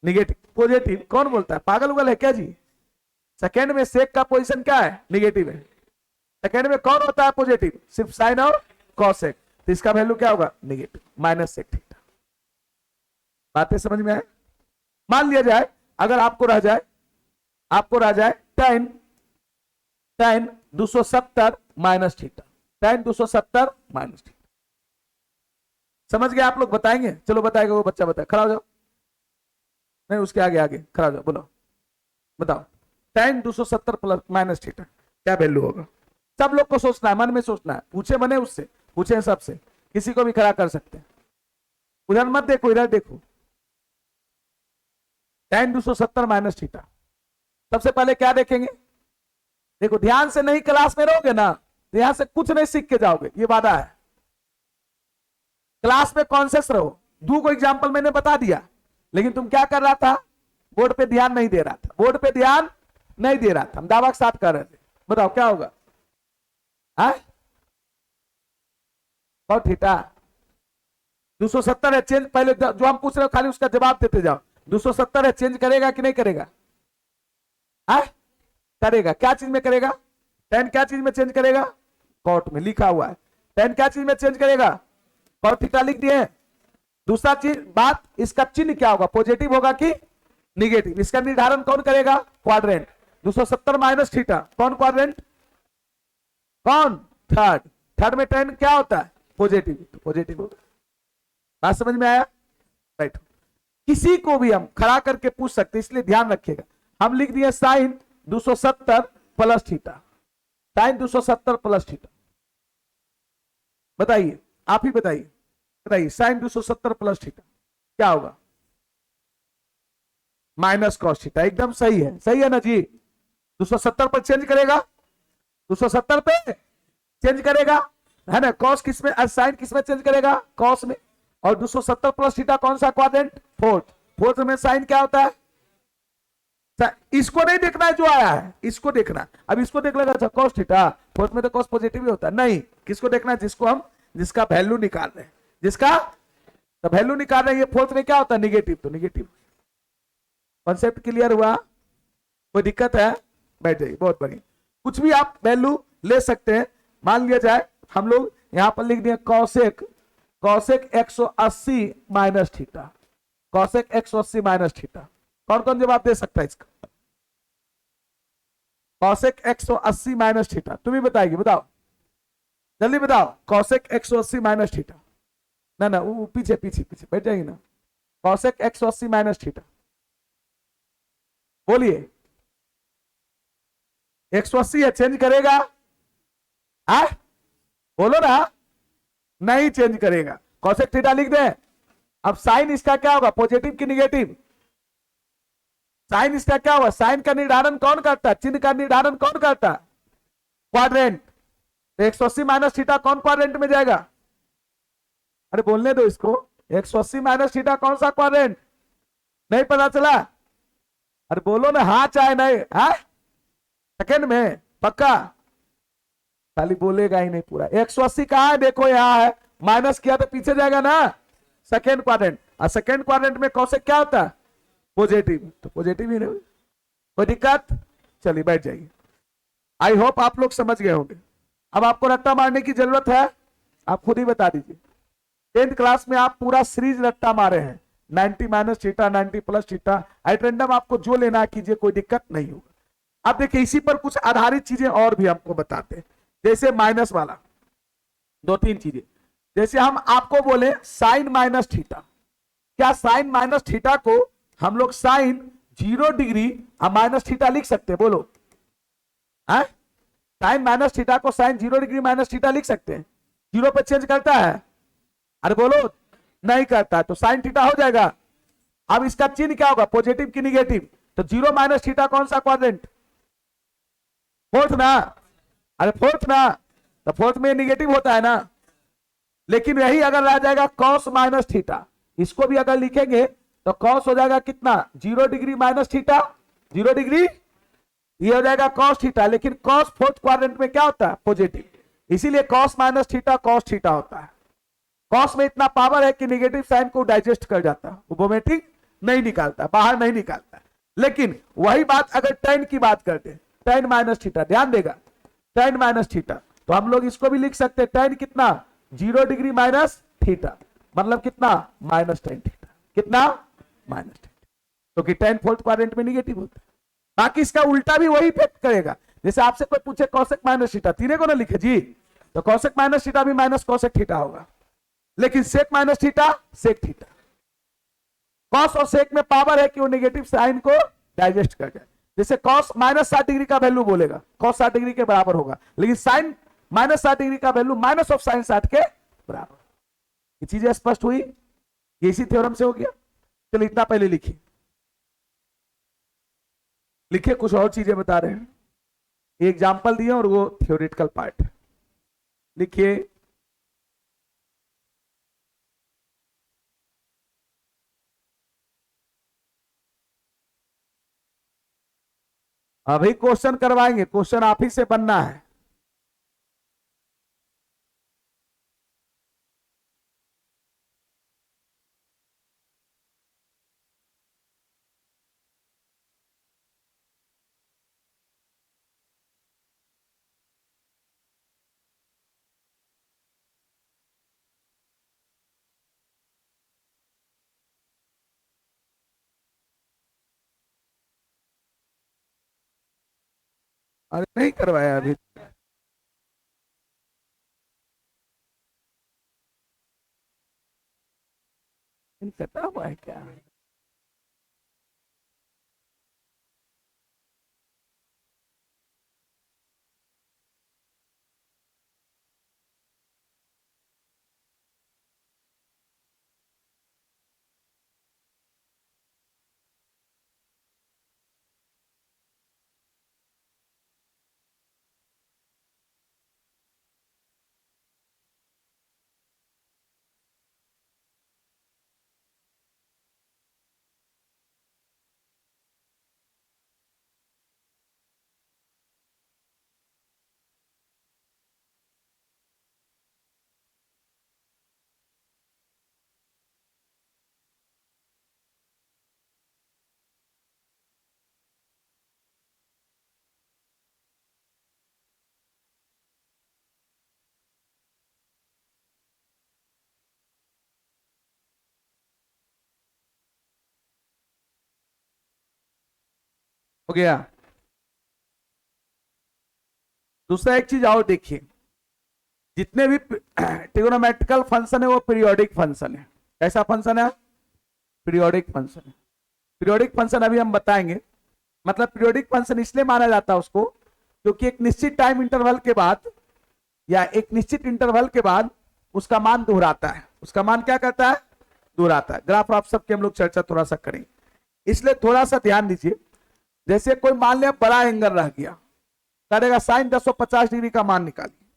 Negative, positive. कौन बोलता है, पागल उगल है क्या जी? सेकेंड में सेक का पोजीशन क्या है, निगेटिव है। सेकेंड में कौन होता है पॉजिटिव, सिर्फ साइन और कॉसेक, तो इसका वैल्यू क्या होगा, निगेटिव, माइनस सेक थीटा। बातें समझ में आए? मान लिया जाए अगर आपको रह जाए tan 270 minus theta, tan 270 minus theta. समझ गए आप लोग? बताएंगे? चलो बताएगा वो बच्चा, बताए, खड़ा हो जाओ, नहीं उसके आगे आगे खड़ा हो जाओ, बोलो बताओ, tan 270 प्लस माइनस थीटा क्या वैल्यू होगा? सब लोग को सोचना है, मन में सोचना है, पूछे बने उससे, पूछे सबसे, किसी को भी खड़ा कर सकते हैं। उधर मत देखो, इधर देखो, tan 270 माइनस थीटा। सबसे पहले क्या देखेंगे, देखो ध्यान से नहीं क्लास में रहोगे ना तो यहां से कुछ नहीं सीख के जाओगे, ये वादा है। क्लास में कॉन्शियस रहो। 2 को एग्जाम्पल मैंने बता दिया, लेकिन तुम क्या कर रहा था, बोर्ड पे ध्यान नहीं दे रहा था, बोर्ड पे ध्यान नहीं दे रहा था, हम दावा के साथ कर रहे थे। बताओ क्या होगा? थीटा 270 है, चेंज पहले जो हम पूछ रहे हो खाली उसका जवाब देते जाओ। 270 है, चेंज करेगा कि नहीं करेगा? करेगा। क्या चीज में करेगा? tan क्या चीज में चेंज करेगा? कॉट में लिखा हुआ है। tan क्या चीज में चेंज करेगा? कॉट थीटा लिख दिए। दूसरा चीज बात, इसका चिन्ह क्या होगा, पॉजिटिव होगा कि निगेटिव? इसका निर्धारण कौन करेगा? क्वाड्रेंट। 270 माइनस थीटा कौन क्वाड्रेंट? कौन? थर्ड। थर्ड में tan क्या होता है? पॉजिटिव, तो पॉजिटिव होगा। बात समझ में आया? बैठो। किसी को भी हम खड़ा करके पूछ सकते, इसलिए ध्यान रखिएगा। हम लिख दिए sine 270 plus theta, sine 270 plus theta. बताइए, आप ही बताइए, बताइए साइन 270 प्लस थीटा क्या होगा? Minus cos theta. एकदम सही है, सही है ना जी? 270 पर चेंज करेगा, 270 पे चेंज करेगा, है ना? कॉस किस में, साइन किस में चेंज करेगा? कॉस में। और 270 प्लस थीटा कौन सा क्वाड्रेंट? फोर्थ। फोर्थ में साइन क्या होता है? इसको नहीं देखना है जो आया है, इसको देखना। अब इसको देख लेगा, अच्छा कॉस थीटा, फोर्थ में तो कॉस पॉजिटिव ही होता है। नहीं, किसको देखना है? जिसको हम, जिसका वैल्यू निकाल रहे हैं, जिसका तो वैल्यू निकाल रहे हैं। ये फोर्थ में क्या होता है? निगेटिव, तो निगेटिव। कॉन्सेप्ट क्लियर हुआ? कोई दिक्कत है? बैठ जाइए, बहुत बढ़िया। कुछ भी आप वैल्यू ले सकते हैं। मान लिया जाए हम लोग यहां पर लिख दिए cosec, cosec 180 minus theta, cosec 180 minus theta. कौन कौन जवाब दे सकता है इसका? कॉसेक 180 माइनस थीटा, तुम ही बताएगी, बताओ जल्दी बताओ। कॉसेक 180 माइनस थीटा, ना ना वो पीछे पीछे पीछे बैठ जाएगी ना। कॉसेक 180 माइनस थीटा, बोलिए। 180 है, चेंज करेगा? बोलो ना। नहीं चेंज करेगा। कॉसेक थीटा लिख दे। अब साइन इसका क्या होगा, पॉजिटिव कि निगेटिव? साइन इसका क्या होगा? साइन का निर्धारण कौन करता है? चिन्ह का निर्धारण कौन करता है? क्वाड्रेंट। 180 माइनस थीटा कौन क्वाड्रेंट में जाएगा? अरे बोलने दो इसको। 180 माइनस थीटा कौन सा क्वाड्रेंट? नहीं पता चला? अरे बोलो ना, हाँ चाहे नहीं। सेकेंड में पक्का? खाली बोलेगा ही नहीं पूरा। 180 कहां है? देखो यहां है, माइनस किया तो पीछे जाएगा ना, सेकेंड क्वाड्रेंट। और सेकेंड क्वाड्रेंट में कॉसेक क्या होता है? पॉजिटिव, तो पॉजिटिव ही नहीं। कोई दिक्कत? चलिए बैठ जाइए। आई होप आप लोग समझ गए होंगे। अब आपको रट्टा मारने की जरूरत है? आप खुद ही बता दीजिए। 10th क्लास में आप पूरा सीरीज रट्टा मारे हैं, 90 minus theta, 90 plus theta, at random आपको जो लेना कीजिए, कोई दिक्कत नहीं होगा। अब देखिए इसी पर कुछ आधारित चीजें और भी आपको बताते हैं, जैसे माइनस वाला 2-3 चीजें। जैसे हम आपको बोले साइन माइनस थीटा, क्या साइन माइनस थीटा को हम लोग साइन 0 डिग्री हम माइनस थीटा लिख सकते हैं, बोलो साइन माइनस थीटा को साइन 0 डिग्री माइनस थीटा लिख सकते हैं? 0 पे चेंज करता है? अरे बोलो, नहीं करता, तो साइन थीटा हो जाएगा। अब इसका चिन्ह क्या होगा, पॉजिटिव की निगेटिव? तो 0 माइनस थीटा कौन सा क्वाड्रेंट? फोर्थ ना? अरे फोर्थ ना, तो फोर्थ में निगेटिव होता है ना। लेकिन यही अगर रह जाएगा कॉस माइनस थीटा, इसको भी अगर लिखेंगे तो कॉस हो जाएगा कितना, 0 डिग्री माइनस थीटा, 0 डिग्री, ये हो जाएगा कॉस थीटा। लेकिन कॉस फोर्थ क्वाड्रेंट में क्या होता है, पॉजिटिव, इसीलिए cos minus theta cos theta होता है। कॉस में इतना पावर है कि निगेटिव साइन को डाइजेस्ट कर जाता है, ओबोमेटिक नहीं निकालता, बाहर नहीं निकालता। लेकिन वही बात अगर टेन की बात करते हैं, टेन माइनस थीटा, ध्यान देगा, टेन माइनस थीटा, तो हम लोग इसको भी लिख सकते हैं टेन कितना, 0 डिग्री माइनस थीटा, मतलब कितना, माइनस टेन थीटा, कितना, माइनस टेन, क्योंकि टेन फोर्थ क्वाड्रेंट में निगेटिव होता है। बाकी इसका उल्टा भी वही इफेक्ट करेगा। जैसे आपसे कोई पूछे कॉसेक माइनस थीटा, तीनों को ना लिखे जी, तो कॉसेक माइनस थीटा भी माइनस कॉसेक थीटा होगा। लेकिन sec minus theta sec theta, cos और सेक में पावर है कि वो नेगेटिव साइन को डाइजेस्ट कर जाए। जैसे कॉस माइनस 60 डिग्री का वैल्यू बोलेगा, कॉस 60 डिग्री के बराबर होगा, लेकिन साइन माइनस 60 डिग्री का वैल्यू माइनस ऑफ साइन 60 के बराबर। ये चीजें स्पष्ट हुई, ये इसी थ्योरम से हो गया। चलिए इतना पहले लिखिए, लिखिए, कुछ और चीजें बता रहे हैं, एग्जाम्पल दिए और वो थ्योरेटिकल पार्ट लिखिए। अभी क्वेश्चन करवाएंगे, क्वेश्चन आप ही से बनना है। अरे नहीं करवाया अभी, कटा हुआ है क्या? हो गया। दूसरा एक चीज और देखिए, जितने भी ट्रिगोनोमेट्रिकल फंक्शन है वो पीरियोडिक फंक्शन है। कैसा फंक्शन है? पीरियोडिक फंक्शन है। पीरियोडिक फंक्शन अभी हम बताएंगे। मतलब पीरियोडिक फंक्शन इसलिए माना जाता है उसको क्योंकि एक निश्चित टाइम इंटरवल के बाद या एक निश्चित इंटरवल के बाद उसका मान दोहराता है। उसका मान क्या करता है? दोहराता है। ग्राफ आप सबके हम लोग चर्चा थोड़ा सा करेंगे, इसलिए थोड़ा सा ध्यान दीजिए। जैसे कोई मान लिया बड़ा एंगल रह गया, करेगा साइन 1050 डिग्री का मान निकालिए,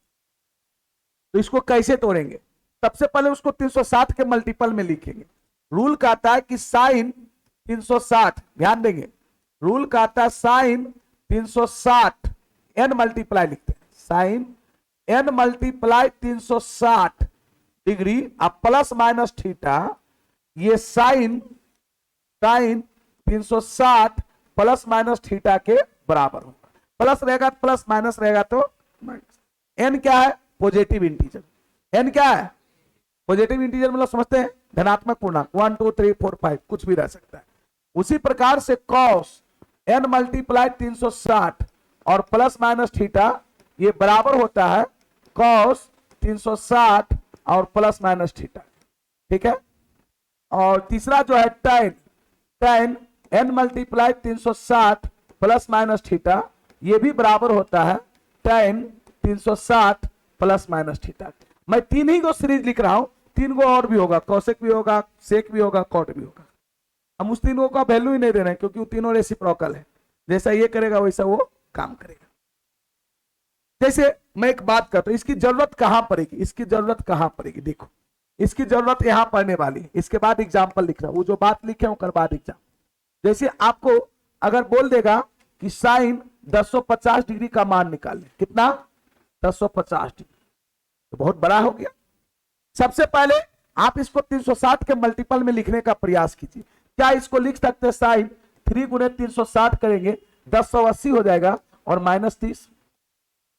तो इसको कैसे तोड़ेंगे? सबसे पहले उसको 360 के मल्टीपल में लिखेंगे। रूल कहता है कि साइन 360, ध्यान देंगे, रूल कहता है साइन 360 एन मल्टीप्लाई लिखते हैं, साइन एन मल्टीप्लाई 360 डिग्री अब प्लस माइनस थीटा, ये साइन 360 प्लस माइनस थीटा के बराबर होगा। प्लस रहेगा प्लस, माइनस रहेगा तो माइनस। एन क्या है? Positive integer. एन क्या है? पॉजिटिव इंटीजर मतलब समझते हैं धनात्मक पूर्णांक, 1 2 3 4 5 कुछ भी रह सकता है। उसी प्रकार से कॉस एन मल्टीप्लाई 360 और प्लस माइनस थीटा ये बराबर होता है कॉस 360 और प्लस माइनस थीटा। ठीक है। और तीसरा जो है tan n multiply 360 plus minus theta, ये भी बराबर होता है tan 360 प्लस माइनस थीटा। मैं तीन ही को सीरीज लिख रहा हूं, तीन को और भी होगा, कौशिक भी होगा, सेक भी होगा, कॉट भी होगा। हम उस तीनों का वैल्यू ही नहीं दे रहे हैं क्योंकि वो तीनों रेसिप्रोकल है, जैसा ये करेगा वैसा वो काम करेगा। जैसे मैं एक बात करता हूं, इसकी जरूरत कहां पड़ेगी, इसकी जरूरत कहां पड़ेगी, देखो इसकी जरूरत यहां पड़ने वाली है। इसके बाद एग्जाम्पल लिख रहा हूं, वो जो बात लिखे उसके बाद एग्जाम्पल। जैसे आपको अगर बोल देगा कि साइन 1050 डिग्री का मान निकाल ले, कितना 1050 डिग्री, तो बहुत बड़ा हो गया। सबसे पहले आप इसको 360 के मल्टीपल में लिखने का प्रयास कीजिए। क्या इसको लिख सकते हैं, साइन 3 गुने 360 करेंगे 1080 हो जाएगा और माइनस 30,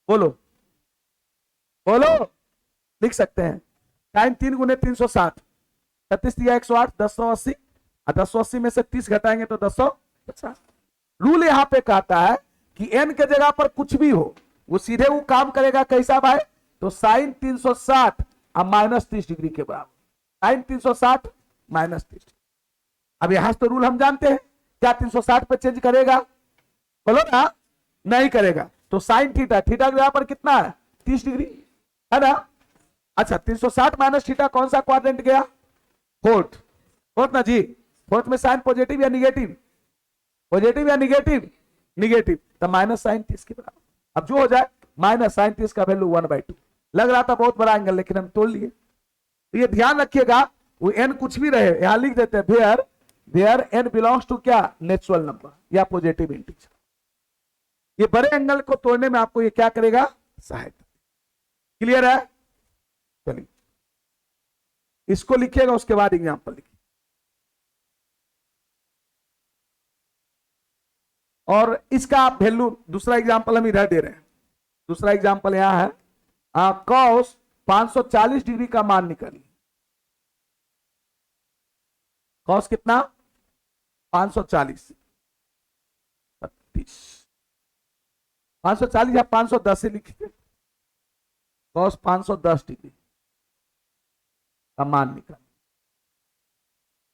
बोलो बोलो, लिख सकते हैं। साइन 3 गुने 360, 36 दिया 108, 1080, और 1080 में से 30 घटाएंगे तो 1050। रूल यहां पे कहता है कि n के जगह पर कुछ भी हो वो सीधे वो काम करेगा कैसा भाई, तो साइन 360 और माइनस 30 डिग्री के बराबर, साइन 360 माइनस 30। अब यहां से तो रूल हम जानते हैं, क्या 360 पे चेंज करेगा, बोलो ना, नहीं करेगा। तो साइन थीटा, थीटा के जगह पर कितना है 30 डिग्री है ना। अच्छा 360 माइनस थीटा कौन सा क्वाड्रेंट गया, फोर्थ, फोर्थ ना जी। फोर्थ में साइन पॉजिटिव या निगेटिव, पॉजिटिव या निगेटिव, निगेटिव, तो माइनस साइन 30 के बराबर। अब जो हो जाए माइनस साइन 30 का वैल्यू 1/2। लग रहा था बहुत बड़ा एंगल लेकिन हम तोड़ लिए। तो ये ध्यान रखिएगा, वो n कुछ भी रहे यहां लिख देते हैं where, where n belongs to क्या, नेचुरल नंबर या पॉजिटिव इंटीजर। ये बड़े एंगल को तोड़ने में आपको ये क्या करेगा, सहायता। क्लियर है, चलिए इसको लिखिएगा उसके बाद एग्जांपल लिखिए। और इसका वैल्यू दूसरा एग्जांपल हम इधर दे रहे हैं, दूसरा एग्जांपल यहां है, कॉस 540 डिग्री का मान निकालिए। कॉस कितना 540, 32, 540 या 510 से लिखिए। कॉस 510 डिग्री का मान निकालिए,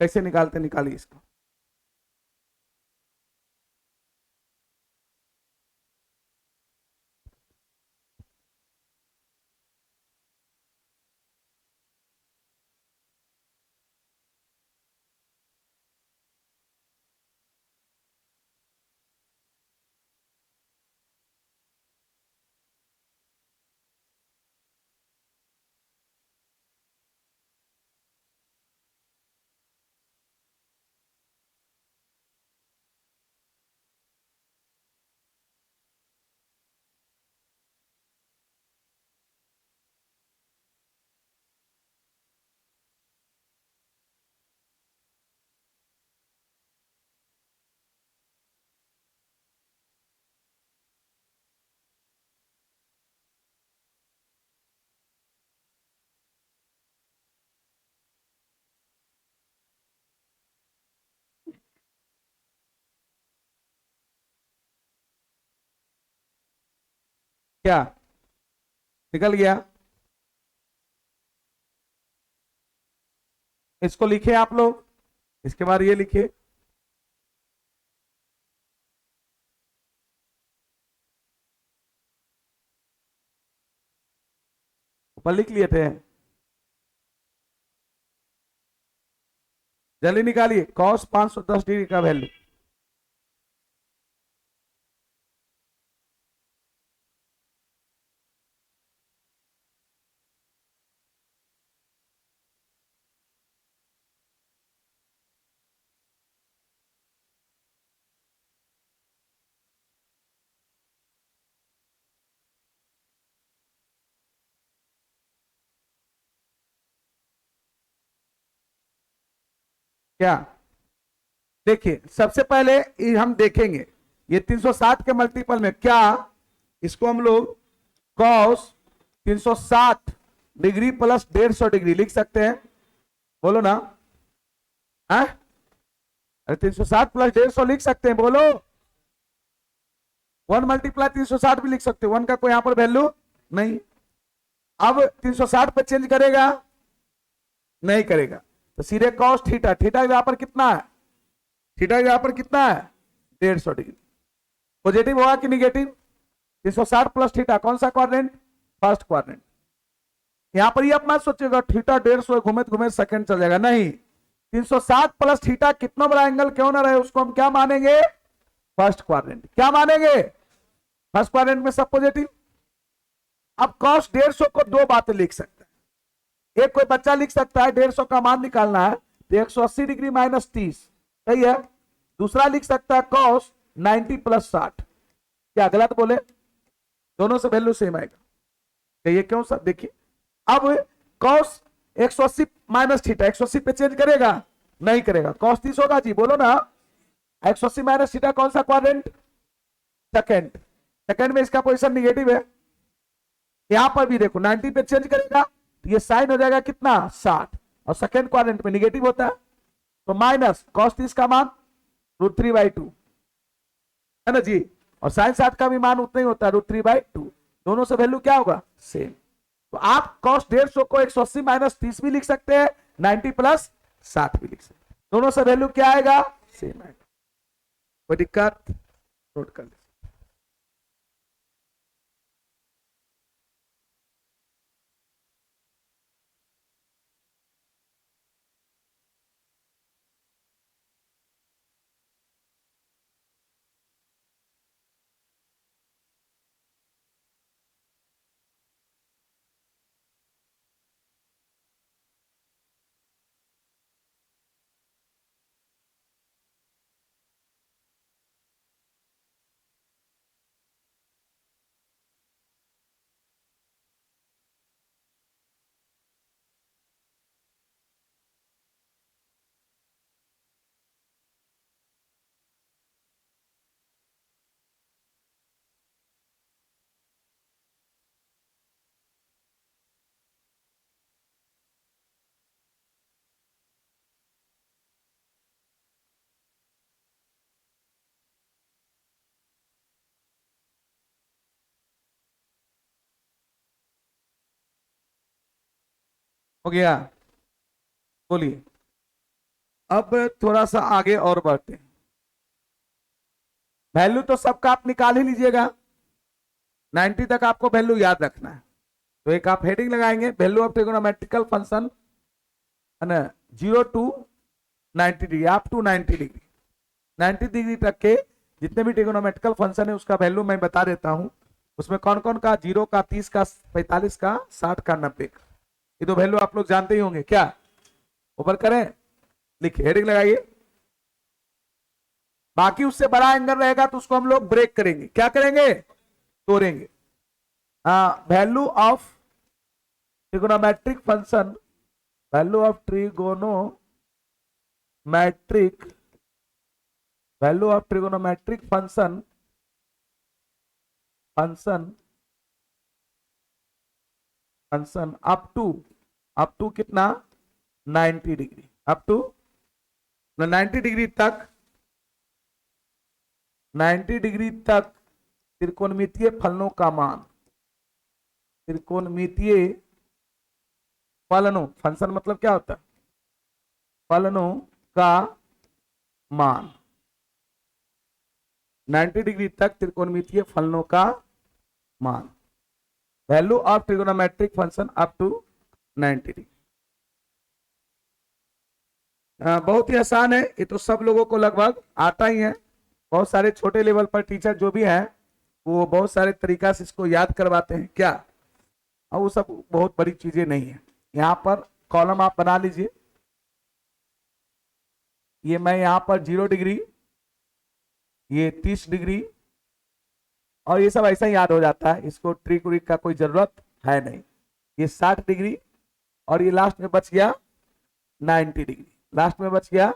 कैसे निकालते निकालिए इसका। क्या निकल गया, इसको लिखे आप लोग, इसके बाद ये लिखे। ऊपर लिख लिए थे, जल्दी निकालिए। कॉस 510 डिग्री का वैल्यू, क्या देखिए सबसे पहले ये हम देखेंगे ये 360 के मल्टीपल में क्या, इसको हम लोग कॉस 360 डिग्री प्लस 150 डिग्री लिख सकते हैं, बोलो ना, अरे 360 प्लस 150 लिख सकते हैं, बोलो। 1 मल्टीप्लाई 360 भी लिख सकते हो, 1 का कोई यहां पर वैल्यू नहीं। अब 360 पे चेंज करेगा, नहीं करेगा, तो सीधे कॉस थीटा, थीटा यहां पर कितना है थीटा यहाँ पर कितना है 150 डिग्री। पॉजिटिव होगा कि निगेटिव? 360 प्लस थीटा कौन सा क्वाड्रेंट? First quadrant. यहां पर ये आप मत सोचिएगा थीटा 150 घूमे घूमे सेकंड चल जाएगा, नहीं। 360 प्लस थीटा कितना बड़ा एंगल क्यों ना रहे उसको हम क्या मानेंगे? First quadrant. क्या मानेंगे? फर्स्ट क्वाड्रेंट में सब पॉजिटिव। अब कॉस 150 को दो बातें लिख सकते हैं। एक कोई बच्चा लिख सकता है 150 का मान निकालना है तो 180 डिग्री माइनस 30, सही है। दूसरा लिख सकता है कॉस 90 प्लस 60। क्या गलत बोले? दोनों से वैल्यू सेम आएगा। ये क्यों सर? देखिए अब कॉस 180 माइनस थीटा 180 पे चेंज करेगा? नहीं करेगा। कॉस 30 होगा जी, बोलो ना। 180 माइनस थीटा कौन सा क्वाड्रेंट? सेकंड। सेकंड में इसका पोजीशन निगेटिव है। यहां पर भी देखो 90 पे चेंज करेगा तो ये साइन हो जाएगा कितना 60, और सेकंड क्वाड्रेंट में निगेटिव होता है तो माइनस कॉस 30 का मान √3/2 है ना जी, और साइन 60 का भी मान उतना ही होता है √3/2। दोनों से वैल्यू क्या होगा? सेम। तो आप कॉस 150 को 180 माइनस 30 भी लिख सकते हैं, 90 प्लस 60 भी लिख सकते हैं। दोनों से वैल्यू क्या आएगा? सेम आएगा। कोई दिक्कत? नोट कर लीजिए। हो गया? बोलिए। अब थोड़ा सा आगे और बढ़ते हैं। वैल्यू तो सबका आप निकाल ही लीजिएगा, 90 तक आपको वैल्यू याद रखना है। तो एक आप हेडिंग लगाएंगे वैल्यू ऑफ ट्रिगोनोमेट्रिकल फंक्शन है ना 0 to 90 degree, up to 90 degree. 90 degree तक के जितने भी ट्रिगोनोमेट्रिकल फंक्शन है उसका वैल्यू मैं बता देता हूं। उसमें कौन कौन का? 0 का, 30 का, 45 का, 60 का, 90 का। ये तो वैल्यू आप लोग जानते ही होंगे। क्या ऊपर करें? लिखिए, हेडिंग लगाइए। बाकी उससे बड़ा एंगल रहेगा तो उसको हम लोग ब्रेक करेंगे। क्या करेंगे? तोड़ेंगे। Value of trigonometric function, value of trigonometric, value of trigonometric function function function up to कितना 90 डिग्री, अप टू 90 डिग्री तक, 90 डिग्री तक त्रिकोणमितीय फलनों का मान, त्रिकोणमितीय फलनों, फंक्शन मतलब क्या होता है? फलनों का मान, 90 डिग्री तक त्रिकोणमितीय फलनों का मान, value of trigonometric function up to 90 degree. बहुत ही आसान है, ये तो सब लोगों को लगभग आता ही है। बहुत सारे छोटे लेवल पर टीचर जो भी हैं वो बहुत सारे तरीका से इसको याद करवाते हैं। क्या? और वो सब बहुत बड़ी चीजें नहीं है। यहाँ पर कॉलम आप बना लीजिए। ये मैं यहाँ पर 0 डिग्री, ये 30 डिग्री, और ये सब ऐसा ही याद हो जाता है, इसको ट्रिक व्रिक का कोई जरूरत है नहीं। ये 60 डिग्री और ये लास्ट में बच गया 90 डिग्री, लास्ट में बच गया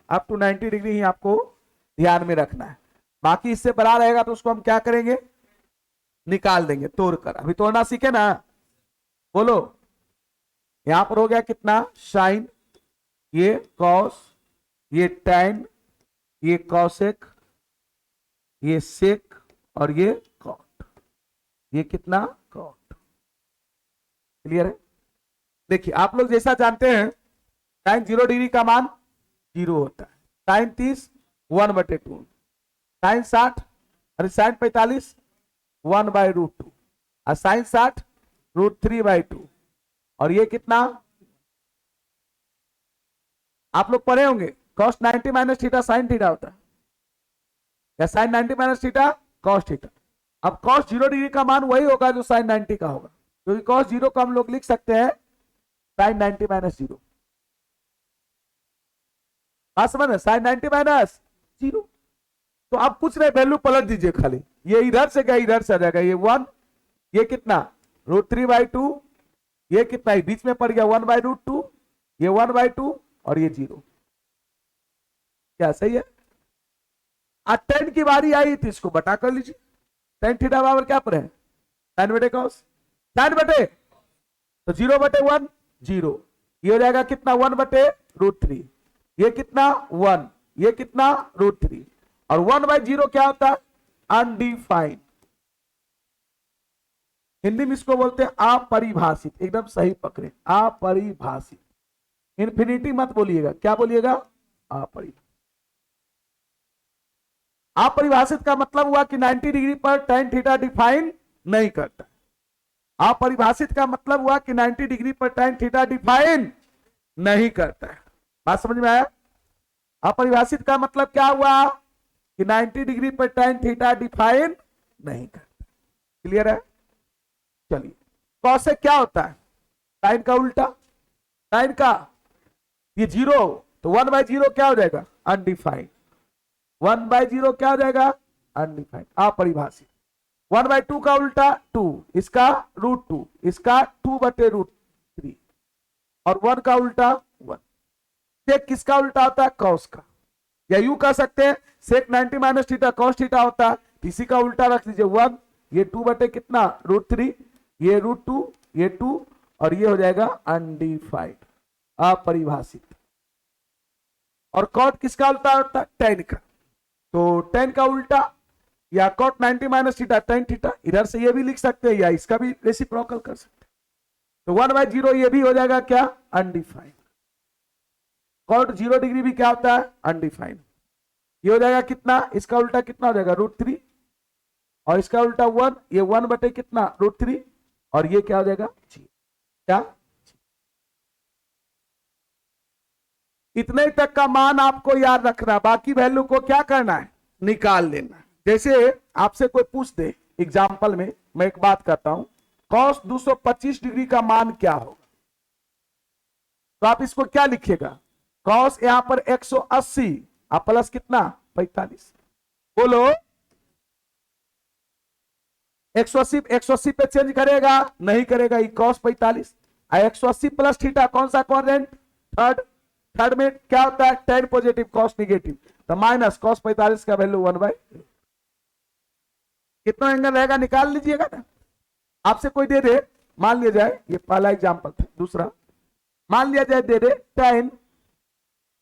अप टू 90 डिग्री ही आपको ध्यान में रखना है। बाकी इससे बड़ा रहेगा तो उसको हम क्या करेंगे? निकाल देंगे तोड़कर। अभी तोड़ना सीखे ना, बोलो। यहां पर हो गया कितना? साइन, ये कॉस, ये टैन, ये कॉसेक, ये सेक, और ये कॉट। ये कितना? कॉट। क्लियर है? देखिए आप लोग जैसा जानते हैं साइन 0 डिग्री का मान 0 होता है, साइन 30 1/2। साइन 60, अरे साइन 45, 1/√2। और साइन 60, √3/2। और ये कितना, आप लोग पढ़े होंगे, cos 90 minus theta sine theta होता है, या sine 90 minus theta cos theta. अब कॉस 0 डिग्री का मान वही होगा जो साइन 90 का होगा, क्योंकि कॉस 0 को हम लोग लिख सकते हैं साइन 90 माइनस 0। बात समझ, साइन 90 माइनस 0। तो आप कुछ नहीं, वैल्यू पलट दीजिए खाली, ये इधर से क्या इधर से आ जाएगा, ये 1, ये कितना √3/2, ये कितना है बीच में पड़ गया 1/√2, ये 1/2 और ये 0। क्या सही है? आज टेन की बारी आई थी, इसको बटा कर लीजिए। टेन थीटा बराबर क्या पर है, साइन बटे कॉस, साइन बटे, तो 0/1 0, ये हो जाएगा कितना 1/√3, ये कितना 1, ये कितना √3, और 1/0 क्या होता है, अनडिफाइंड। हिंदी में इसको बोलते हैं अपरिभाषित, एकदम सही पकड़े, अपरिभाषित। इन्फिनिटी मत बोलिएगा, क्या बोलिएगा, अपरिभाषित। अपरिभाषित का मतलब हुआ कि 90 डिग्री पर टेन थीटा डिफाइन नहीं करता। अपरिभाषित का मतलब हुआ कि 90 डिग्री पर टेन थीटा डिफाइन नहीं करता है। बात समझ में आया? अपरिभाषित का मतलब क्या हुआ कि 90 डिग्री पर टेन थीटा डिफाइन नहीं करता। क्लियर है? चलिए, कॉस से क्या होता है, साइन का उल्टा, साइन का ये 0, तो 1/0 क्या हो जाएगा, अनडिफाइंड। 1/0 क्या हो जाएगा, अनडिफाइंड, अपरिभाषित। 1/2 का उल्टा 2, इसका √2, इसका 2/√3, और 1 का उल्टा 1। सेक किसका उल्टा होता है, कॉस का, या यूं कह सकते हैं सेक 90 माइनस थीटा कॉस थीटा होता है, इसी का उल्टा रख दीजिए 1, ये 2 बटे कितना √3, ये √2, ये 2, और ये हो जाएगा अनडिफाइंड, अपरिभाषित। और कॉट किसका उल्टा होता है, टेन का, तो टेन का उल्टा या cot 90 minus theta tan theta, इधर से ये भी लिख सकते हैं या इसका भी रेसिप्रोकल कर सकते हैं। तो 1/0 ये भी हो जाएगा क्या, अनडिफाइंड। कॉट 0 डिग्री भी क्या होता है, अनडिफाइंड। ये हो जाएगा कितना, इसका उल्टा कितना हो जाएगा √3, और इसका उल्टा 1, ये 1 बटे कितना √3, और ये क्या हो जाएगा क्या, इतने तक का मान आपको याद रखना, बाकी वैल्यू को क्या करना है, निकाल लेना। जैसे आपसे कोई पूछ दे एग्जाम्पल में, मैं एक बात करता हूं, कॉस 225 डिग्री का मान क्या होगा, तो आप इसको क्या लिखिएगा, कॉस यहां पर 180, आप प्लस कितना 45, बोलो 180 पे चेंज करेगा, नहीं करेगा, ये कॉस 45, 180 प्लस थीटा कौन सा क्वाड्रेंट, थर्ड, थर्ड में क्या होता है, टेन पॉजिटिव कॉस निगेटिव, तो माइनस कॉस 45 का वैल्यू 1/, कितना एंगल रहेगा निकाल लीजिएगा ना। आपसे कोई दे दे, मान लिया जाए, ये पहला एग्जांपल था, दूसरा मान लिया जाए दे दे टेन,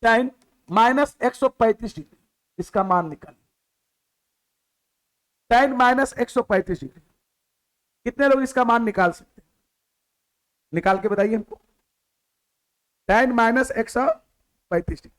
टेन माइनस 135 डिग्री, इसका मान निकाल, टेन माइनस 135 डिग्री, कितने लोग इसका मान निकाल सकते हैं, निकाल के बताइए हमको, टेन माइनस 135 डिग्री।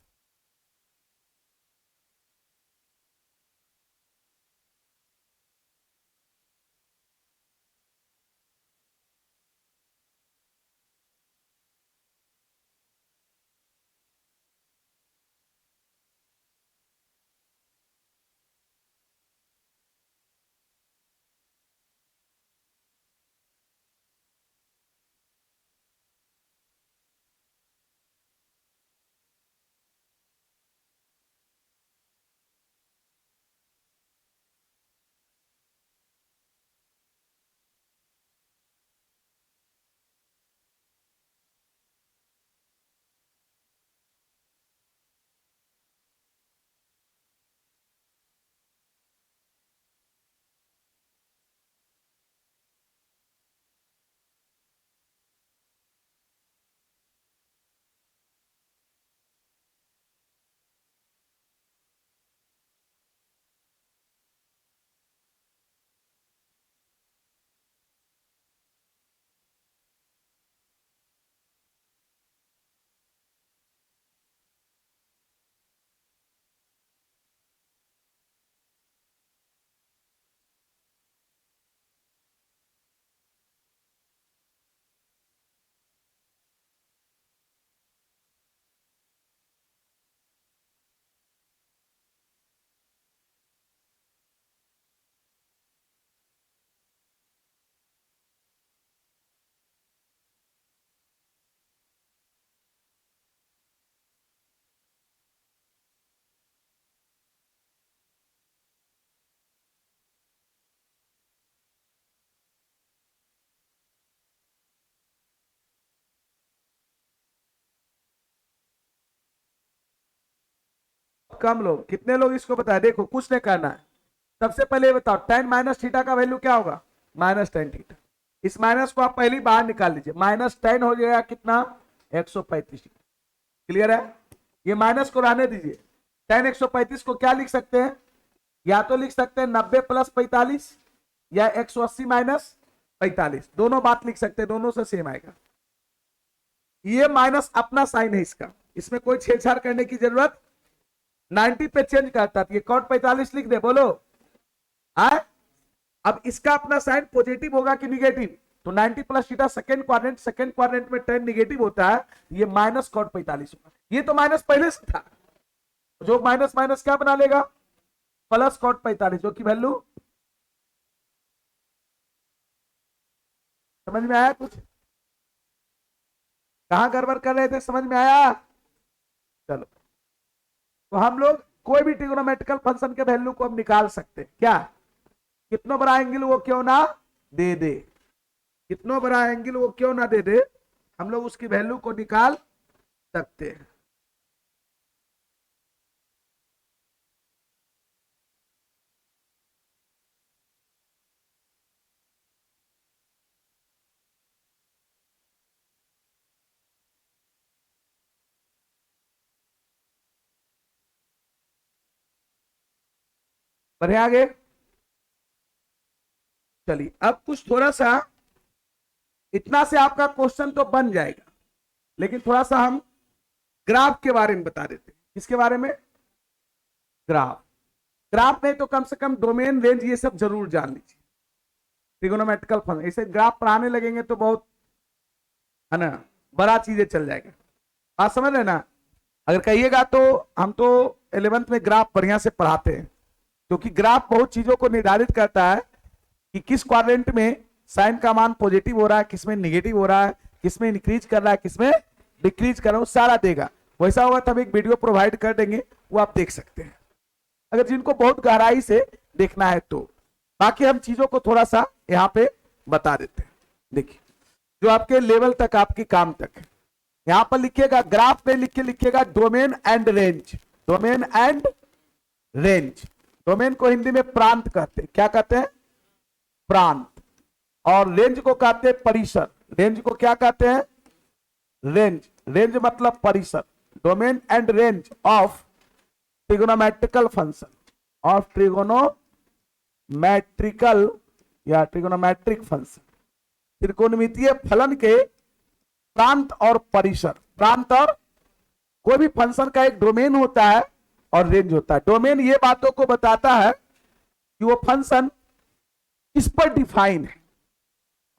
बहुत कम लोग, कितने लोग इसको पता है? देखो कुछ नहीं करना है, सबसे पहले ये बताओ tan माइनस थीटा का वैल्यू क्या होगा? Minus tan theta. इस माइनस को आप पहले बाहर निकाल लीजिए, माइनस tan हो जाएगा कितना? 135। क्लियर है? ये माइनस को रहने दीजिए। tan 135 को क्या लिख सकते हैं? या तो लिख सकते हैं 90 प्लस 45 या 180 माइनस 45, दोनों बात लिख सकते हैं, दोनों से सेम आएगा। ये माइनस अपना साइन है इसका, इसमें कोई छेड़छाड़ करने की जरूरत 90 पे चेंज करता है, ये कॉट 45 लिख दे, बोलो। आए? अब इसका अपना साइन पॉजिटिव होगा कि निगेटिव? तो 90 प्लस थीटा सेकंड क्वाड्रेंट में tan निगेटिव होता है, ये माइनस कॉट 45 होगा। ये तो माइनस पहले से था, जो माइनस माइनस क्या बना लेगा? प्लस कॉट 45, जो की वैल्यू समझ में आया? कुछ कहां गड़बड़ कर रहे थे, समझ में आया? चलो, तो हम लोग कोई भी ट्रिग्नोमेट्रिकल फंक्शन के वैल्यू को हम निकाल सकते हैं। क्या? कितना बड़ा एंगल वो क्यों ना दे दे, कितना बड़ा एंगल वो क्यों ना दे दे, हम लोग उसकी वैल्यू को निकाल सकते हैं। बढ़े आगे? चलिए, अब कुछ थोड़ा सा, इतना से आपका क्वेश्चन तो बन जाएगा, लेकिन थोड़ा सा हम ग्राफ के बारे में बता देते हैं। किसके बारे में? ग्राफ। ग्राफ में तो कम से कम डोमेन, रेंज, ये सब जरूर जान लीजिए। ट्रिगोनोमेट्रिकल फंक्शन इसे ग्राफ पढ़ाने लगेंगे तो बहुत, है ना, बड़ा चीजें चल जाएगा। बात समझ रहे ना? अगर कहिएगा तो हम तो 11th में ग्राफ बढ़िया से पढ़ाते हैं, क्योंकि ग्राफ बहुत चीजों को निर्धारित करता है कि किस क्वाड्रेंट में साइन का मान पॉजिटिव हो रहा है, किसमें निगेटिव हो रहा है, किसमें इंक्रीज कर रहा है, किसमें डिक्रीज कर रहा है, सारा देगा। वैसा होगा तो हम एक वीडियो प्रोवाइड कर देंगे, वो आप देख सकते हैं, अगर जिनको बहुत गहराई से देखना है तो। बाकी हम चीजों को थोड़ा सा यहाँ पे बता देते हैं। देखिए, जो आपके लेवल तक, आपके काम तक है, यहां पर लिखिएगा, ग्राफ पे लिख के लिखिएगा domain and range. Domain and range, domain को हिंदी में प्रांत कहते हैं। क्या कहते हैं? प्रांत। और रेंज को कहते हैं परिसर। रेंज को क्या कहते हैं? रेंज। रेंज मतलब परिसर। Domain and range of trigonometrical function, of trigonometrical या ट्रिगोनोमेट्रिक फंक्शन, त्रिकोणमितीय फलन के प्रांत और परिसर। प्रांत और, कोई भी फंक्शन का एक डोमेन होता है और रेंज होता है। डोमेन ये बातों को बताता है कि वो फंक्शन किस पर डिफाइन है,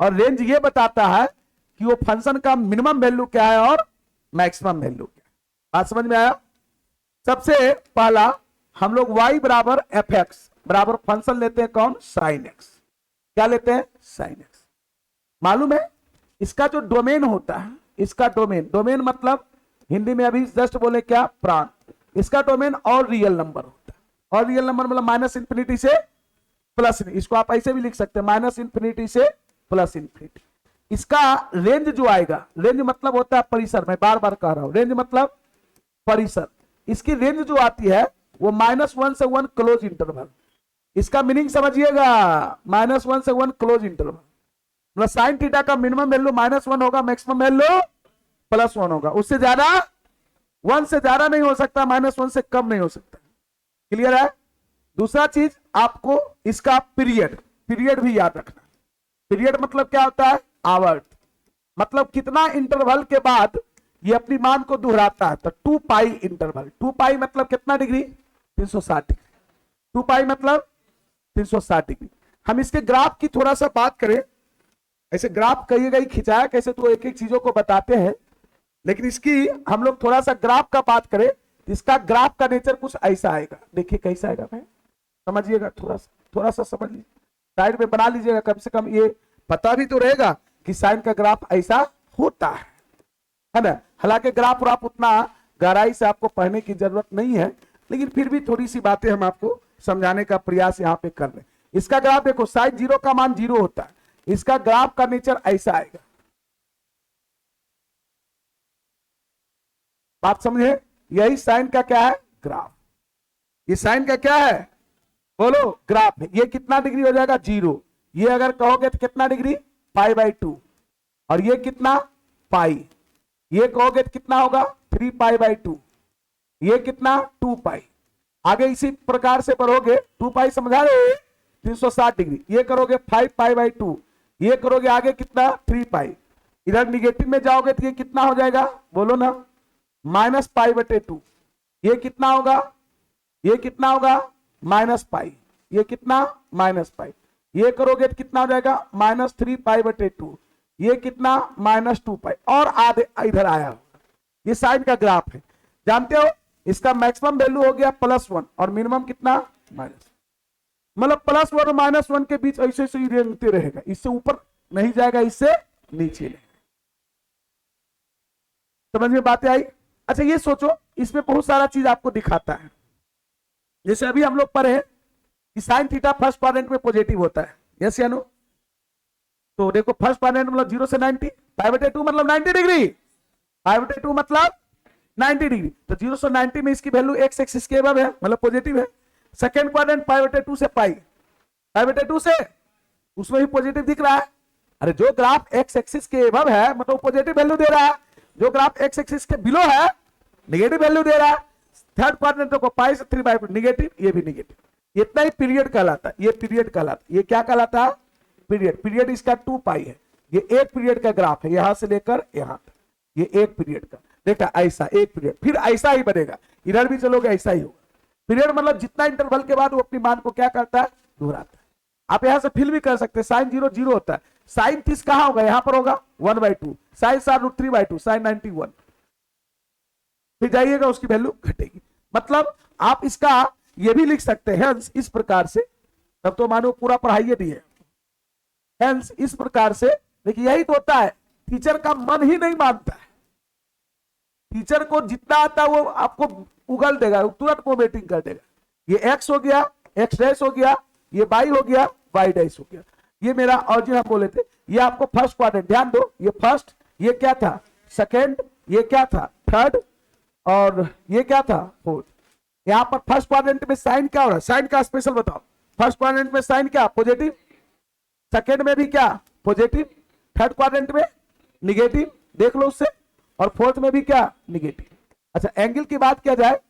और रेंज ये बताता है कि वो फंक्शन का मिनिमम वैल्यू क्या है और मैक्सिमम वैल्यू क्या है। बात समझ में आया? सबसे पहला हम लोग y बराबर एफ एक्स बराबर फंक्शन लेते हैं, कौन? Sine x. क्या लेते हैं? Sine x. मालूम है इसका जो डोमेन होता है, इसका डोमेन, डोमेन मतलब हिंदी में अभी जस्ट बोले क्या? प्रांत। इसका डोमेन और रियल नंबर होता है, और रियल नंबर मतलब माइनस इंफिनिटी से प्लस, इसको आप ऐसे भी लिख सकते हैं, माइनस इंफिनिटी से प्लस इंफिनिटी। इसका रेंज जो आएगा, रेंज मतलब होता है परिसर, मैं बार बार कह रहा हूं, रेंज मतलब परिसर। इसकी रेंज जो आती है वो -1 से 1 क्लोज इंटरवल। इसका मीनिंग समझिएगा, -1 से 1 क्लोज इंटरवल मतलब साइन थीटा का मिनिमम वैल्यू -1 होगा, मैक्सिमम वैल्यू +1 होगा। उससे ज्यादा, 1 से ज्यादा नहीं हो सकता, -1 से कम नहीं हो सकता। क्लियर है? दूसरा चीज आपको इसका पीरियड, पीरियड भी याद रखना। पीरियड मतलब क्या होता है? आवर्त, मतलब कितना इंटरवल के बाद ये अपनी मान को दोहराता है। तो 2 पाई इंटरवल, 2 पाई मतलब कितना डिग्री? 360 डिग्री। 2 पाई मतलब 360 डिग्री। हम इसके ग्राफ की थोड़ा सा बात करें, ऐसे ग्राफ कहिएगा ही खिंचाया कैसे, तो एक एक चीजों को बताते हैं, लेकिन इसकी हम लोग थोड़ा सा ग्राफ का बात करें, इसका ग्राफ का नेचर कुछ ऐसा आएगा। देखिए कैसा आएगा, मैं समझिएगा, थोड़ा सा समझ लीजिए, साइड में बना लीजिएगा, कम से कम ये पता भी तो रहेगा कि साइन का ग्राफ ऐसा होता है ना। हालांकि ग्राफ व्राफ उतना गहराई से आपको पढ़ने की जरूरत नहीं है, लेकिन फिर भी थोड़ी सी बातें हम आपको समझाने का प्रयास यहाँ पे कर रहे हैं। इसका ग्राफ देखो, साइन 0 का मान 0 होता है, इसका ग्राफ का नेचर ऐसा आएगा। बात समझे? यही साइन का क्या है? ग्राफ। ये साइन का क्या है बोलो, ग्राफ है। ये कितना डिग्री हो जाएगा 0। ये अगर कहोगे तो कितना डिग्री π/2, और ये कितना पाई, ये कहोगे तो कितना होगा 3π/2, ये कितना 2π। आगे इसी प्रकार से पढ़ोगे 2π समझा रहे 360 डिग्री, ये करोगे 5π/2, ये करोगे आगे कितना 3π। इधर निगेटिव में जाओगे तो ये कितना हो जाएगा बोलो ना -π/2। ये कितना होगा, ये कितना होगा -π, ये कितना -π। ये करोगे तो कितना हो जाएगा -3π/2, ये कितना -2π, और आधे इधर आया। ये साइन का ग्राफ है, जानते हो। इसका मैक्सिमम वैल्यू हो गया +1 और मिनिमम कितना माइनस, मतलब +1 और -1 के बीच ऐसे ऐसे ही रेंगते रहेगा, इससे ऊपर नहीं जाएगा, इससे नीचे नहीं। समझ में बातें आई। अच्छा ये सोचो, इसमें बहुत सारा चीज आपको दिखाता है। जैसे अभी हम लोग पढ़े कि साइन थीटा फर्स्ट क्वाड्रेंट में पॉजिटिव होता है, यस या नो। तो देखो फर्स्ट क्वाड्रेंट मतलब 0 से 90, π/2 मतलब 90 डिग्री, π/2 मतलब 90 डिग्री। तो 0 से 90 में इसकी वैल्यू x एक्सिस के अबव है, मतलब पॉजिटिव है। सेकंड क्वाड्रेंट π/2 से π/2 से, उसमें भी पॉजिटिव दिख रहा है। अरे जो ग्राफ x एक्सिस के अबव है मतलब पॉजिटिव वैल्यू दे रहा है, जो ग्राफ x एक्सिस के बिलो है नेगेटिव वैल्यू दे रहा है। थर्ड क्वाड्रेंट को π से 3/2 निगेटिव, ये भी निगेटिव। इतना ही पीरियड कहलाता है, ये पीरियड कहलाता है। ये क्या कहलाता है पीरियड। पीरियड इसका 2π है। ये एक पीरियड का ग्राफ है, यहां से लेकर यहां तक, ये एक पीरियड का। देखा ऐसा एक पीरियड, फिर ऐसा ही बनेगा, इधर भी चलोगे ऐसा ही होगा। पीरियड मतलब जितना इंटरवल के बाद वो अपनी मान को क्या करता है दोहराता है। आप यहां से फिल भी कर सकते हैं, साइन 0 0 होता है, साइन 30 कहां होगा यहां पर होगा 1/2, साइन √3/2 साइन 91, फिर जाइएगा उसकी वैल्यू घटेगी। मतलब आप इसका ये भी लिख सकते हैं इस प्रकार से, तब तो मानो पूरा पढ़ाइए नहीं है। हेंस इस प्रकार से देखिए, यही तो होता है, टीचर का मन ही नहीं मानता है। टीचर को जितना आता है वो आपको उगल देगा, तुरंत मोमेटिंग कर देगा। ये x हो गया, x डैश हो गया, ये y हो गया, y डैश हो गया। ये मेरा ऑरिजिन हम बोले थे। ये आपको फर्स्ट क्वाड्रेंट, ध्यान दो, ये फर्स्ट, ये क्या था सेकेंड, ये क्या था थर्ड, और ये क्या था फोर्थ। यहाँ पर फर्स्ट क्वाड्रेंट में साइन क्या हो रहा है, साइन का स्पेशल बताओ। फर्स्ट क्वाड्रेंट में साइन क्या पॉजिटिव, सेकेंड में भी क्या पॉजिटिव, थर्ड क्वाड्रेंट में निगेटिव, देख लो उससे, और फोर्थ में भी क्या निगेटिव। अच्छा एंगल की बात किया जाए,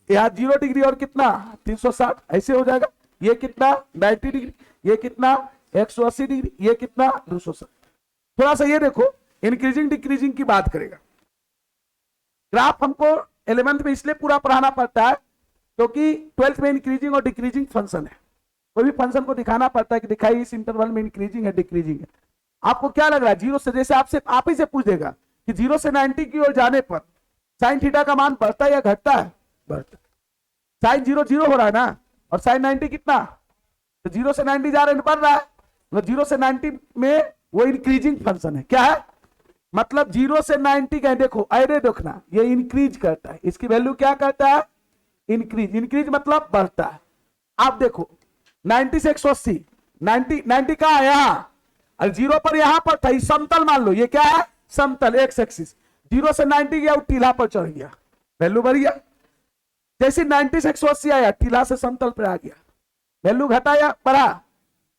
यहाँ 0 डिग्री और कितना 360 ऐसे हो जाएगा। ये कितना 90 डिग्री, ये कितना 180 डिग्री, ये कितना 260। थोड़ा सा ये देखो, इंक्रीजिंग डिक्रीजिंग की बात करेगा। ग्राफ हमको 11th में इसलिए पूरा पढ़ाना पड़ता है क्योंकि 12th में इंक्रीजिंग और डिक्रीजिंग फंक्शन है। कोई भी फंक्शन को दिखाना पड़ता है कि दिखाई इस इंटरवल में इंक्रीजिंग है डिक्रीजिंग है। आपको क्या लग रहा है 0 से, जैसे आपसे आप ही से पूछ देगा कि 0 से 90 की ओर जाने पर साइन थीटा का मान बढ़ता है या घटता है, बढ़ता है। साइन 0 0 हो रहा है ना, और साइन 90 कितना, तो 0 से 90 जा रहे हैं, बढ़ रहा है। मतलब 0 से 90 में वो इंक्रीजिंग फंक्शन है। क्या है मतलब 0 से 90 का देखो, अरे देखना ये इंक्रीज करता है, इसकी वैल्यू क्या करता है इंक्रीज। इंक्रीज मतलब बढ़ता है। आप देखो 90 से 180, 90 का है यहाँ, और 0 पर यहां पर था, समतल मान लो, ये क्या है समतल एक्स एक्सिस। 0 से 90 गया, टीला पर चढ़ गया, वैल्यू बढ़ गया। जैसे 90 से 180 आया, टीला से समतल पर आ गया, वैल्यू घटा या बढ़ा,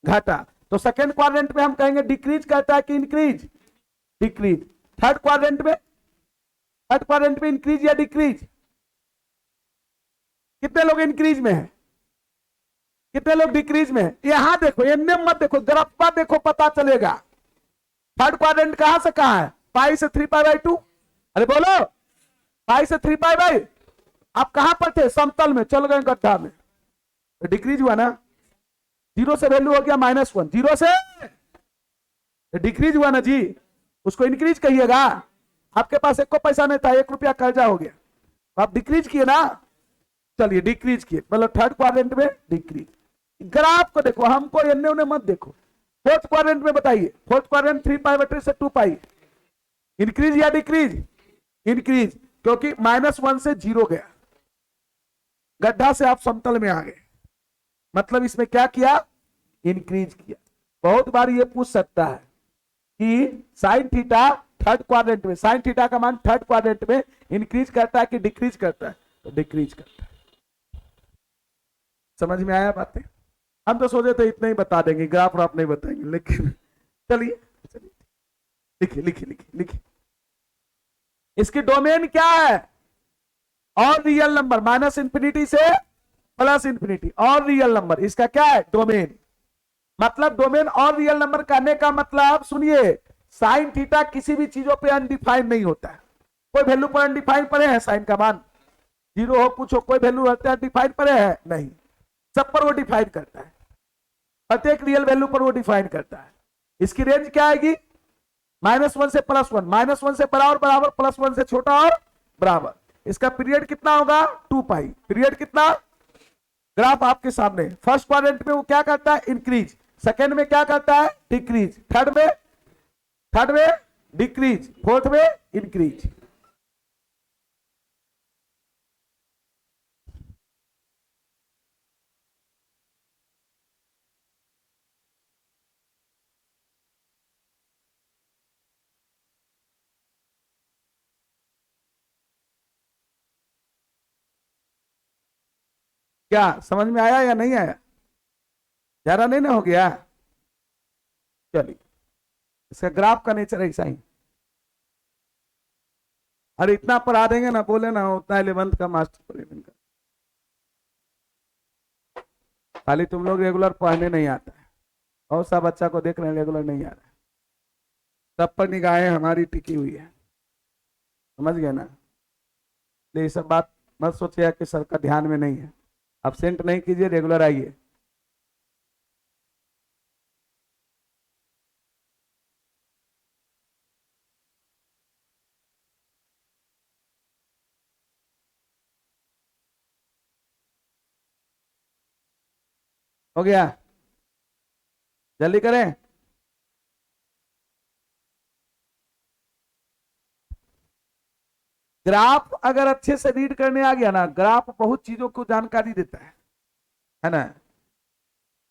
घटा। तो सेकेंड क्वाड्रेंट में हम कहेंगे डिक्रीज करता है कि इंक्रीज, डिक्रीज। थर्ड क्वाड्रेंट में इंक्रीज या डिक्रीज। कितने लोग इंक्रीज में है, कितने लोग डिक्रीज में है। यहां देखो, एन्ने मत देखो, ग्राफ देखो, पता चलेगा। थर्ड क्वाड्रेंट कहां से कहां है, पाई से 3π/2। अरे बोलो पाई से 3π/, आप कहां पर थे समतल में, चल गए गड्ढा में, तो डिक्रीज हुआ ना। 0 से वैल्यू हो गया -1, 0 से डिक्रीज हुआ ना जी, उसको इंक्रीज कहिएगा। आपके पास एक को पैसा नहीं था, 1 रुपया कर्जा हो गया, तो आप डिक्रीज किए ना। चलिए डिक्रीज किए, मतलब थर्ड क्वाड्रेंट में डिक्रीज। ग्राफ को देखो, हमको एन्ने उन्ने मत देखो। फोर्थ क्वाड्रेंट में बताइए, फोर्थ क्वाड्रेंट 3π/3 से 2π, इंक्रीज या डिक्रीज, इंक्रीज, क्योंकि -1 से 0 गया, गड्ढा से आप समतल में आ गए, मतलब इसमें क्या किया इंक्रीज किया। बहुत बार ये पूछ सकता है कि साइन थीटा थर्ड क्वाड्रेंट में, साइन थीटा का मान थर्ड क्वाड्रेंट में इंक्रीज करता है कि डिक्रीज करता है, तो डिक्रीज करता है। समझ में आया बातें? हम तो सोचे थे इतना ही बता देंगे, ग्राफ आप नहीं बताएंगे, लेकिन चलिए चलिए, लिखिए लिखिए लिखिए लिखिए। इसकी डोमेन क्या है? और रियल नंबर, माइनस इंफिनिटी से प्लस इंफिनिटी, और रियल नंबर, इसका क्या है? डोमेन। मतलब डोमेन और रियल नंबर कहने का मतलब सुनिए, साइन थीटा किसी भी चीजों पे अनडिफाइंड नहीं होता है। कोई वैल्यू पर अनडिफाइंड पड़े हैं? साइन का मान जीरो हो, पूछो कोई वैल्यू अनडिफाइंड पड़े हैं? नहीं, सब पर वो डिफाइन करता है, प्रत्येक रियल वैल्यू पर वो डिफाइन करता है। इसकी रेंज क्या आएगी? -1 से +1, -1 से बड़ा और बराबर, +1 से छोटा और बराबर। इसका पीरियड कितना होगा? 2 पाई। पीरियड कितना? ग्राफ आपके सामने। फर्स्ट क्वाड्रेंट में वो क्या करता है? इंक्रीज। सेकेंड में क्या करता है? डिक्रीज। थर्ड में डिक्रीज। फोर्थ में इंक्रीज। क्या समझ में आया या नहीं आया? ज्यादा नहीं ना हो गया? चलिए, इसका ग्राफ का नेचर ऐसा ही। अरे इतना पढ़ा देंगे ना, बोले ना उतना 11th का मास्टर का। खाली तुम लोग रेगुलर पढ़ने नहीं आता है, बहुत सा बच्चा को देख रहे हैं रेगुलर नहीं आ रहा है, सब पर निगाहें हमारी टिकी हुई है। समझ गए ना? ये सब बात मत सोचिए कि सर का ध्यान में नहीं है। अब्सेंट नहीं कीजिए, रेगुलर आइए। हो गया? जल्दी करें। ग्राफ अगर अच्छे से रीड करने आ गया ना, ग्राफ बहुत चीजों को जानकारी देता है ना?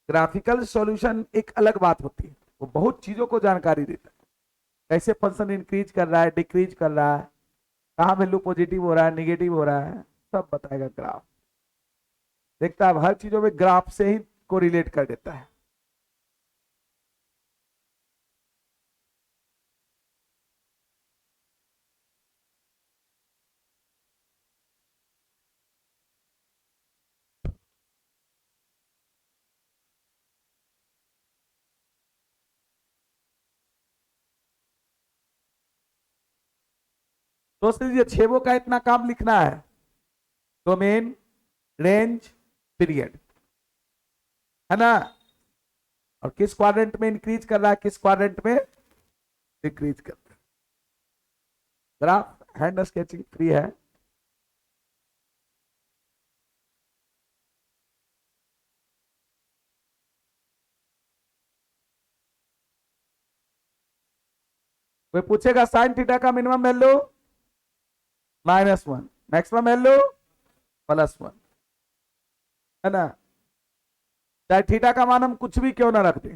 ग्राफिकल सॉल्यूशन एक अलग बात होती है, वो बहुत चीजों को जानकारी देता है। कैसे फंक्शन इंक्रीज कर रहा है, डिक्रीज कर रहा है, कहाँ वैल्यू पॉजिटिव हो रहा है, निगेटिव हो रहा है, सब बताएगा ग्राफ। देखता है हर चीजों में ग्राफ से ही को रिलेट कर देता है। दोस्त लीजिए, छेबों का इतना काम लिखना है। डोमेन, रेंज, पीरियड, है ना? और किस क्वाड्रेंट में इंक्रीज कर रहा है, किस क्वाड्रेंट में डिक्रीज कर रहा है। ग्राफ हैंड स्केचिंग फ्री है। कोई पूछेगा साइन थीटा का मिनिमम वैल्यू -1, मैक्सिमम वैल्यू +1, है ना? चाहे थीटा का मान हम कुछ भी क्यों ना रखते,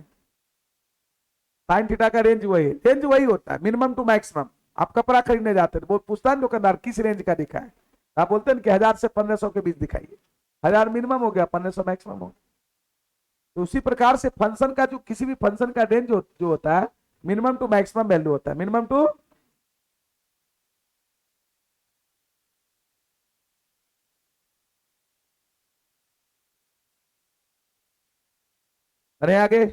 साइन थीटा का रेंज वही होता है, मिनिमम टू मैक्सिमम। आप कपड़ा खरीदने जाते हैं, वो पूछता है दुकानदार किस रेंज का दिखा है, आप बोलते हैं कि 1000 से 1500 के बीच दिखाइए। 1000 मिनिमम हो गया, 1500 मैक्सिमम हो गया। तो उसी प्रकार से फंक्शन का जो किसी भी फंक्शन का रेंज जो होता है, मिनिमम टू मैक्सिमम वैल्यू होता है। मिनिमम टू, अरे आगे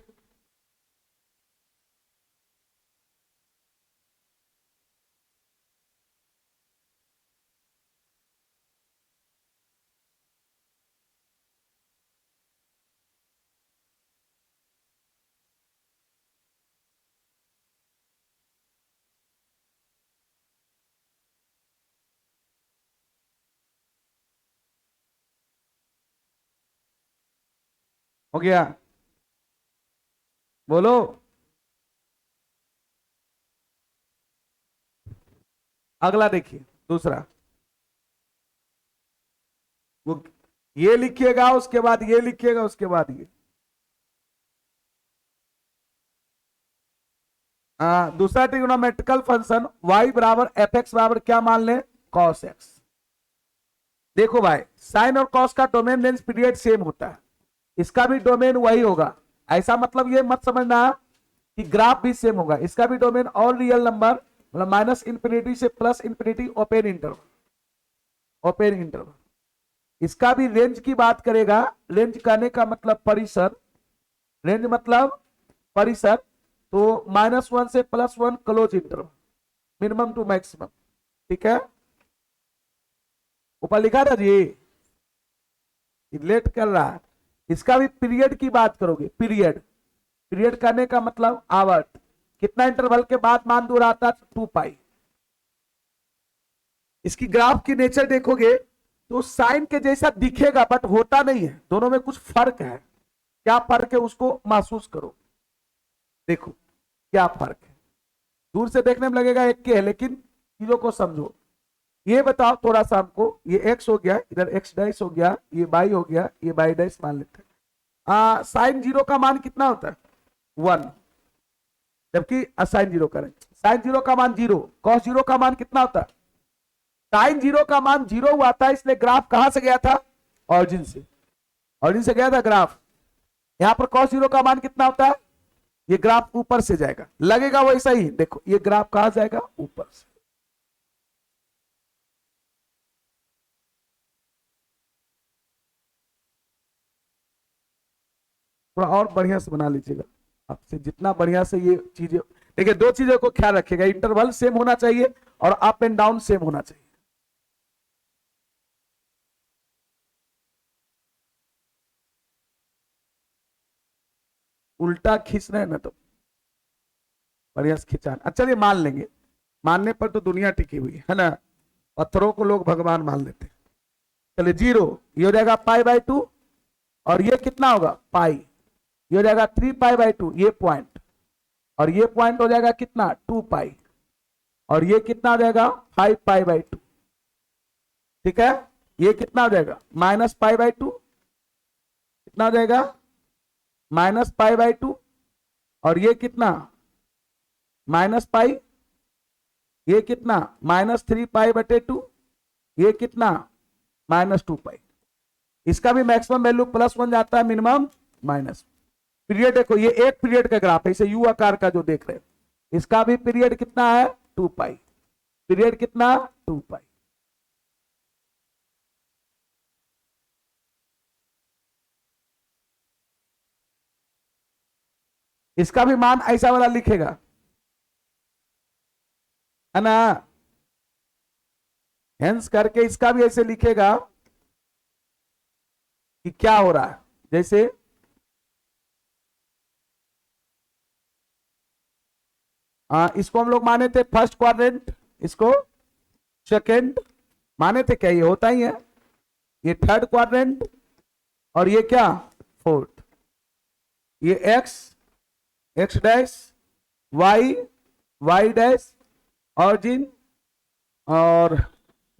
हो गया, बोलो। अगला देखिए, दूसरा, वो ये लिखिएगा, उसके बाद ये लिखिएगा, उसके बाद ये। दूसरा ट्रिग्नोमेट्रिकल फंक्शन y बराबर fx बराबर क्या मान लें? cos x। देखो भाई, साइन और कॉस का डोमेन, लेंस, पीरियड सेम होता है। इसका भी डोमेन वही होगा। ऐसा मतलब ये मत समझना कि ग्राफ भी सेम होगा, इसका भी डोमेन और रियल नंबर मतलब माइनस इंफिनिटी से plus infinity open interval, open interval. इसका भी रेंज की बात करेगा, रेंज कहने का मतलब परिसर, रेंज मतलब परिसर, तो -1 से +1 close interval, minimum to maximum. ठीक है, ऊपर लिखा था जी, लेट कर रहा है। इसका भी पीरियड की बात करोगे, पीरियड, पीरियड करने का मतलब आवर्त, कितना इंटरवल के बाद मान दूर आता है 2 पाई। इसकी ग्राफ की नेचर देखोगे तो साइन के जैसा दिखेगा बट होता नहीं है, दोनों में कुछ फर्क है। क्या फर्क है उसको महसूस करो, देखो क्या फर्क है। दूर से देखने में लगेगा एक के है, लेकिन चीजों को समझो। ये बताओ थोड़ा सा हमको, ये x हो गया, इधर x डैश हो गया, ये y हो गया, ये y डैश मान लेते हैं। साइन 0 का मान कितना होता है 1, जबकि साइन 0 करें, साइन 0 का मान 0, कॉस 0 का मान कितना होता है, साइन 0 का मान 0 हुआ था, इसलिए ग्राफ कहां से गया था, ऑरिजिन से, ऑरिजिन से गया था ग्राफ। यहां पर कॉस 0 का मान कितना होता है, ये ग्राफ ऊपर से जाएगा, लगेगा वैसा ही। देखो ये ग्राफ कहां जाएगा, ऊपर से। थोड़ा और बढ़िया से बना लीजिएगा, आपसे जितना बढ़िया से ये चीजें। देखिए दो चीजों को ख्याल रखिएगा, इंटरवल सेम होना चाहिए और अप एंड डाउन सेम होना चाहिए। उल्टा खींच रहे हैं ना तो बढ़िया से खिंचा। अच्छा ये मान लेंगे, मानने पर तो दुनिया टिकी हुई है ना, पत्थरों को लोग भगवान मान लेते हैं। चलिए 0, ये हो जाएगा π/2, और ये कितना होगा पाई, ये हो जाएगा 3π/2, ये पॉइंट, और ये पॉइंट हो जाएगा कितना 2 पाई, और ये कितना हो जाएगा 5π/2। ठीक है, ये कितना हो जाएगा -π/2, कितना हो जाएगा -π/2, और ये कितना -π, ये कितना -3π/2, ये कितना -2 पाई। इसका भी मैक्सिमम वैल्यू +1 जाता है, मिनिमम माइनस। पीरियड देखो, ये एक पीरियड का ग्राफ है, इसे यू आकार का जो देख रहे हैं, इसका भी पीरियड कितना है 2 पाई, पीरियड कितना 2 पाई। इसका भी मान ऐसा वाला लिखेगा, है ना, हेंस करके इसका भी ऐसे लिखेगा कि क्या हो रहा है। जैसे इसको हम लोग माने थे फर्स्ट क्वाड्रेंट, इसको सेकेंड माने थे, क्या ये होता ही है, ये थर्ड क्वाड्रेंट, और ये क्या फोर्थ, ये x dash, y dash, origin, और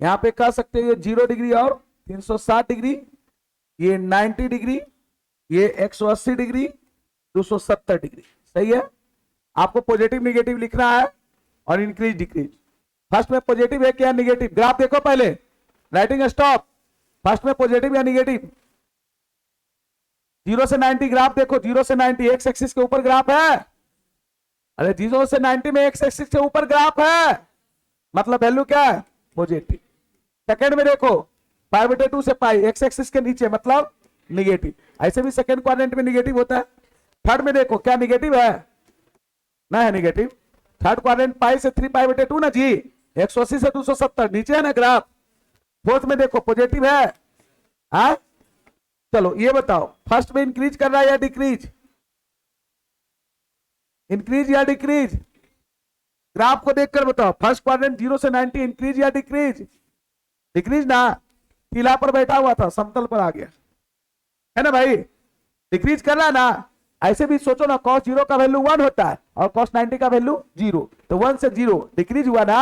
यहां पे कह सकते हैं ये 0 डिग्री और 360 डिग्री, ये 90 डिग्री, ये 180 डिग्री, 270 डिग्री। सही है, आपको पॉजिटिव निगेटिव लिखना है और इंक्रीज डिक्रीज। फर्स्ट में पॉजिटिव है क्या निगेटिव, ग्राफ देखो पहले, राइटिंग स्टॉप, फर्स्ट में पॉजिटिव या निगेटिव। 0 से 90 ग्राफ देखो, 0 से 90 एक्स एक्सिस के ऊपर ग्राफ है, अरे 0 से 90 में एक्स एक्सिस के ऊपर ग्राफ है, मतलब वैल्यू क्या है पॉजिटिव। सेकंड में देखो π/2 से पाई, एक्स एक्सिस के नीचे मतलब निगेटिव, ऐसे भी सेकंड क्वाड्रेंट में निगेटिव होता है। थर्ड में देखो क्या निगेटिव है, ना है निगेटिव, थर्ड क्वाड्रेंट पाई से 3π/2 ना जी, 180 से 270 नीचे है ना ग्राफ। फोर्थ में देखो पॉजिटिव है, हाँ। चलो ये बताओ फर्स्ट में इंक्रीज कर रहा है या डिक्रीज, इंक्रीज या डिक्रीज, ग्राफ को देखकर बताओ। फर्स्ट क्वाड्रेंट 0 से 90 इंक्रीज या डिक्रीज, डिक्रीज ना, टीला पर बैठा हुआ था समतल पर आ गया, है ना भाई, डिक्रीज कर रहा है ना। ऐसे भी सोचो ना, cos 0 का वैल्यू 1 होता है और cos 90 का वैल्यू 0, तो 1 से 0 डिक्रीज हुआ ना।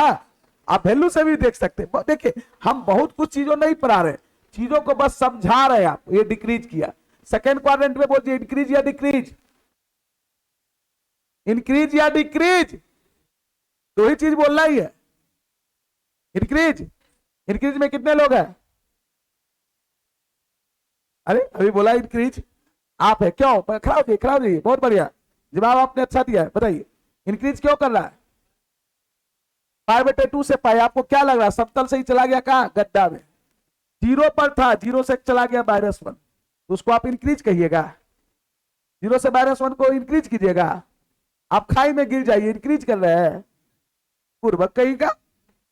आप वैल्यू से भी देख सकते हैं। देखिए हम बहुत कुछ चीजों नहीं पढ़ा रहे, चीजों को बस समझा रहे हैं। आप ये डिक्रीज किया, सेकेंड क्वाड्रेंट में बोलिए इंक्रीज या डिक्रीज, इंक्रीज या डिक्रीज, दो ही चीज बोलना ही है। इंक्रीज, इंक्रीज में कितने लोग हैं, अरे अभी बोला इंक्रीज, आप है क्यों? खड़ा हो जाइए, बहुत बढ़िया जवाब आपने अच्छा दिया है। बताइए इंक्रीज क्यों कर रहा है? 5/2 से पाई। आपको क्या लग रहा है समतल से ही चला गया कहाँ? गड्ढा में। जीरो पर था, जीरो से चला गया -1, तो उसको आप इंक्रीज कहिएगा। जीरो से -1 को इंक्रीज कीजिएगा। आप खाई में गिर जाइए, इंक्रीज कर रहे हैं पूर्वक कहीं का।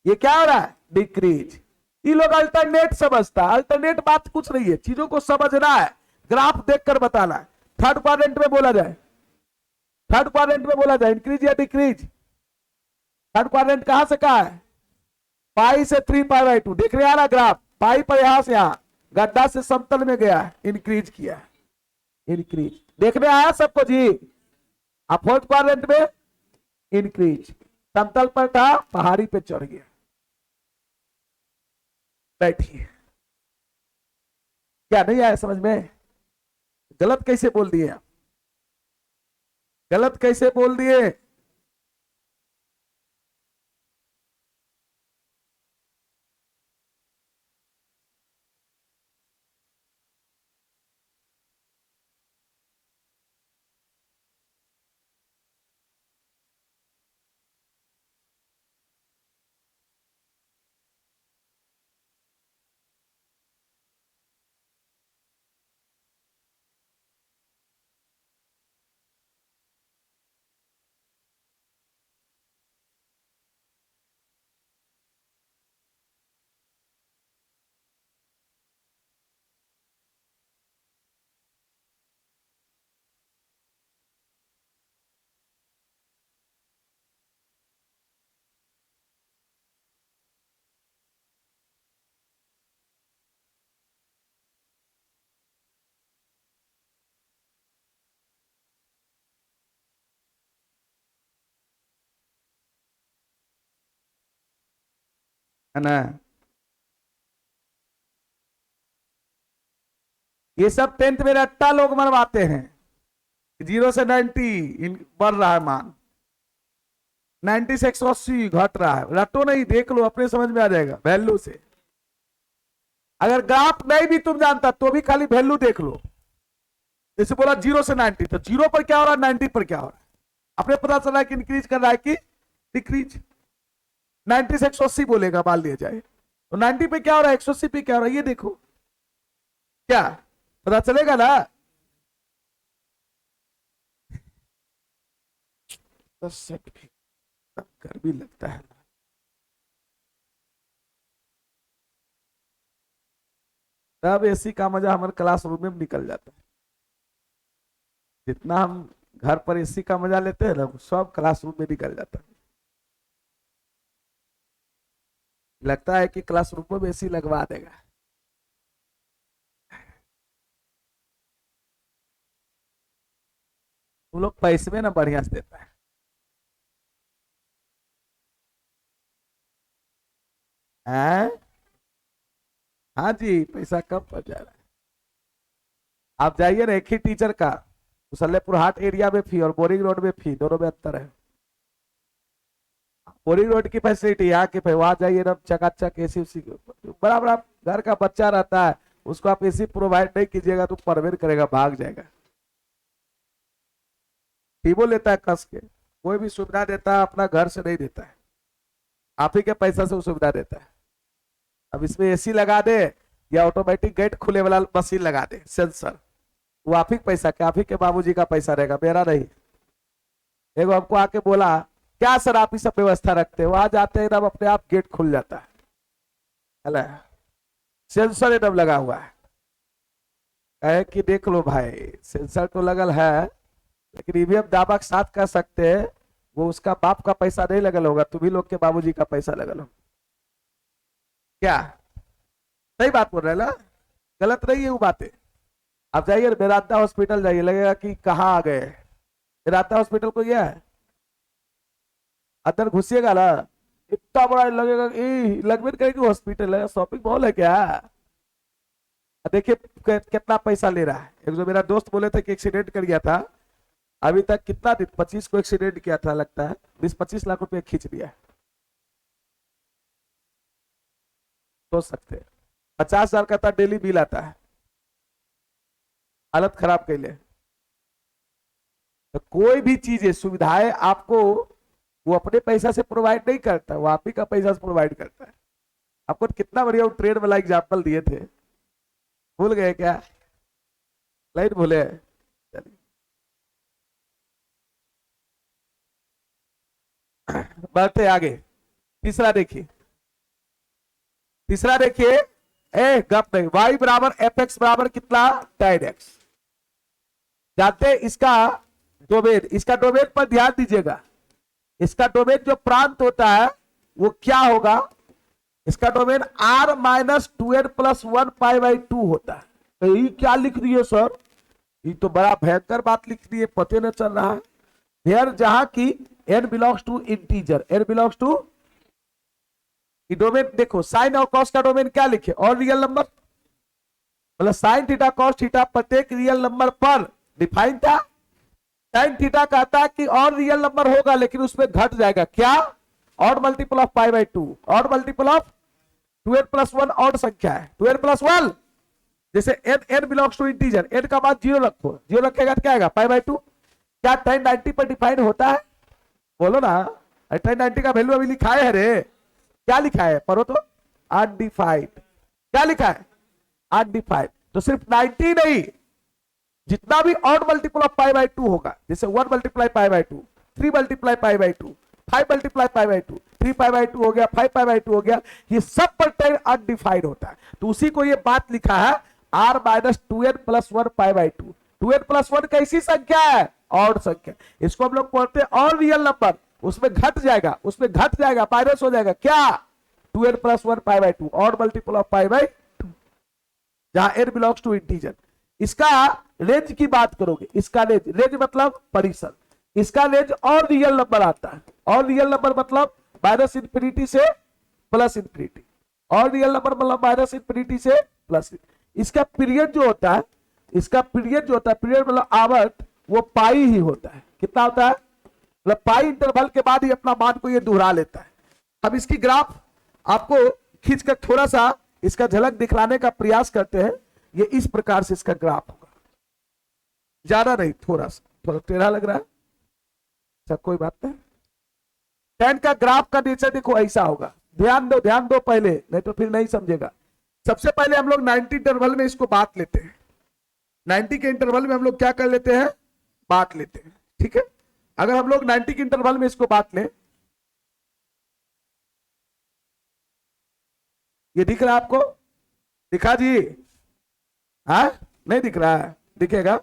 ये क्या हो रहा है? डिक्रीज। ये लोग अल्टरनेट समझता है, अल्टरनेट बात कुछ नहीं है, चीजों को समझना है, ग्राफ देखकर बताना है। थर्ड क्वाड्रेंट में बोला जाए, थर्ड क्वाड्रेंट में बोला जाए इंक्रीज या डिक्रीज? थर्ड क्वाड्रेंट कहां से कहा है? पाई से 3π/2। देख रहे हैं ना ग्राफ, पाई पर यहां से यहां गड्ढा से समतल में गया, इंक्रीज किया, इंक्रीज। देखने आया सबको जी? आप फोर्थ क्वाड्रेंट में इंक्रीज, समतल पर था पहाड़ी पे चढ़ गया। बैठिए। क्या नहीं आया समझ में? गलत कैसे बोल दिए आप? गलत कैसे बोल दिए? है ना? ये सब 10th में रट्टा लोग मरवाते हैं। 0 से 90 बढ़ रहा है मान, 90 से 180 घट रहा है। रटो नहीं, देख लो, अपने समझ में आ जाएगा वैल्यू से। अगर ग्राफ नहीं भी तुम जानता तो भी खाली वैल्यू देख लो। जैसे बोला 0 से 90, तो 0 पर क्या हो रहा है, 90 पर क्या हो रहा है, अपने पता चल रहा है कि इंक्रीज कर रहा है कि डिक्रीज। 90 से 180 बोलेगा मान लिया जाए, तो 90 पे क्या हो रहा है, 180 पे क्या हो रहा है, ये देखो। क्या पता चलेगा ना? बस सेट भी कर भी लगता है। तब एसी का मजा हमारे क्लासरूम में निकल जाता है। जितना हम घर पर एसी का मजा लेते हैं ना, सब क्लासरूम में निकल जाता है। लगता है कि क्लासरूम में एसी लगवा देगा। वो लोग पैसे में ना बढ़िया से देता है। हैं? हाँ जी, पैसा कम पड़ जा रहा है। आप जाइए ना, एक ही टीचर का मुसल्लेपुर हाट एरिया में फी और बोरिंग रोड में फी, दोनों में अंतर है। बोरिंग रोड की फैसिलिटी यहाँ की, वहां जाइए ना चकाचक एसी उसी के ऊपर, बड़ा बड़ा घर का बच्चा रहता है, उसको आप एसी प्रोवाइड नहीं कीजिएगा तो परवेर करेगा, भाग जाएगा। टीबो लेता है कस के, कोई भी सुविधा देता है अपना घर से नहीं देता है, आप ही के पैसा से वो सुविधा देता है। अब इसमें एसी लगा दे या ऑटोमेटिक गेट खुले वाला मशीन लगा दे सेंसर, वो आप ही पैसा के, आप ही के बाबूजी का पैसा रहेगा, मेरा नहीं। एक हमको आके बोला क्या सर आप ही सब व्यवस्था रखते हो, वहां जाते हैं एकदम अपने आप गेट खुल जाता है, सेंसर एकदम लगा हुआ है। कहे कि देख लो भाई, सेंसर तो लगल है, लेकिन ये भी हम दावा के साथ कह सकते हैं वो उसका बाप का पैसा नहीं लगल होगा, तुम्ही लोग के बाबूजी का पैसा लगल होगा। क्या सही बात बोल रहे हैं ना? गलत नहीं है वो बातें। आप जाइए बेराता हॉस्पिटल जाइए, लगेगा कि कहाँ आ गए। बेराता हॉस्पिटल को गया है, अंदर घुसिएगा ना, इतना बड़ा लगेगा, लगभग कहेगी हॉस्पिटल है, शॉपिंग मॉल है क्या? देखिए कितना पैसा ले रहा है। एक जो मेरा दोस्त बोले थे कि एक्सीडेंट कर गया था, अभी तक कितना दिन, 25 को एक्सीडेंट किया था, लगता है 20-25 लाख रुपए खींच लिया। सोच सकते हैं, 50,000 का था डेली बिल आता है। हालत खराब कर ले। तो कोई भी चीजें सुविधाएं आपको वो अपने पैसा से प्रोवाइड नहीं करता, वो आप ही का पैसा से प्रोवाइड करता है। आपको कितना बढ़िया वो ट्रेड वाला एग्जाम्पल दिए थे, भूल गए क्या? लाइट भूले? चलिए बढ़ते आगे। तीसरा देखिए, तीसरा देखिए, ए गप नहीं, y बराबर एफ एक्स बराबर कितना? tan x। जानते हैं इसका डोमेन, इसका डोमेन पर ध्यान दीजिएगा। इसका डोमेन जो प्रांत होता है वो क्या होगा? इसका domain r minus 2n plus 1 होता है। तो ये क्या लिख दिए सर? ये तो बड़ा भयंकर बात लिख दी है, पते न चल रहा है। हेयर जहां की n belongs to integer, n belongs to domain. देखो साइन और कॉस का डोमेन क्या लिखे? और रियल नंबर, मतलब साइन थीटा कॉस थीटा प्रत्येक रियल नंबर पर डिफाइन था। साइन थीटा कहता है कि और रियल नंबर होगा लेकिन उसमें घट जाएगा क्या? Odd multiple of pi by 2, odd multiple of 2n plus 1 odd संख्या है, 2n प्लस 1। जैसे n belongs to integer, n का मान 0 रखो, 0 रखेगा तो क्या आएगा? पाई बाई 2। क्या tan 90 पर डिफाइन होता है? बोलो ना। tan 90 का वैल्यू अभी लिखा है रे, क्या लिखा है? पढ़ो तो, अनडिफाइंड। क्या लिखा है? अनडिफाइंड। तो सिर्फ 90 नहीं, जितना भी odd multiple of pi by 2 होगा, जैसे 1 multiply pi by 2, 3 multiply pi by 2, 5 multiply pi by 2, 3 pi by 2 हो गया, 5 पाई बाई 2 हो गया, ये सब पर टाइम अनडिफाइंड होता है। तो उसी को ये बात लिखा है r minus 2n plus 1 pi by 2। 2n plus 1 कैसी संख्या है? ऑड संख्या। इसको हम लोग पढ़ते हैं और रियल नंबर, उसमें घट जाएगा, उसमें घट जाएगा, माइनस हो जाएगा क्या? 2n plus 1 pi by 2, odd multiple of pi by 2, जहां n बिलोंग्स टू इंटीजर। इसका रेंज की बात करोगे, इसका रेंज, रेंज मतलब परिसर, इसका रेंज और रियल नंबर आता है। और रियल नंबर मतलब माइनस इंफिनिटी से प्लस इंफिनिटी, और रियल नंबर मतलब माइनस इंफिनिटी से प्लस। इसका पीरियड जो होता है, इसका पीरियड जो होता है, पीरियड मतलब आवर्त, वो पाई ही होता है। कितना होता है? मतलब पाई इंटरवल के बाद ही अपना मान को ये दोहरा लेता है। अब इसकी ग्राफ आपको खींचकर थोड़ा सा इसका झलक दिखलाने का प्रयास करते हैं। ये इस प्रकार से इसका ग्राफ होगा, ज्यादा नहीं, थोड़ा सा, थोड़ा टेढ़ा लग रहा है, अच्छा कोई बात नहीं। टेन का ग्राफ का नेचर देखो ऐसा होगा, ध्यान दो, ध्यान दो पहले, नहीं तो फिर नहीं समझेगा। सबसे पहले हम लोग 90 इंटरवल में इसको बांट लेते हैं। 90 के इंटरवल में हम लोग क्या कर लेते हैं? बांट लेते हैं, ठीक है। अगर हम लोग 90 के इंटरवल में इसको बांट लें, ये दिख रहा है आपको? दिखा जी? हाँ नहीं दिख रहा है? दिखेगा?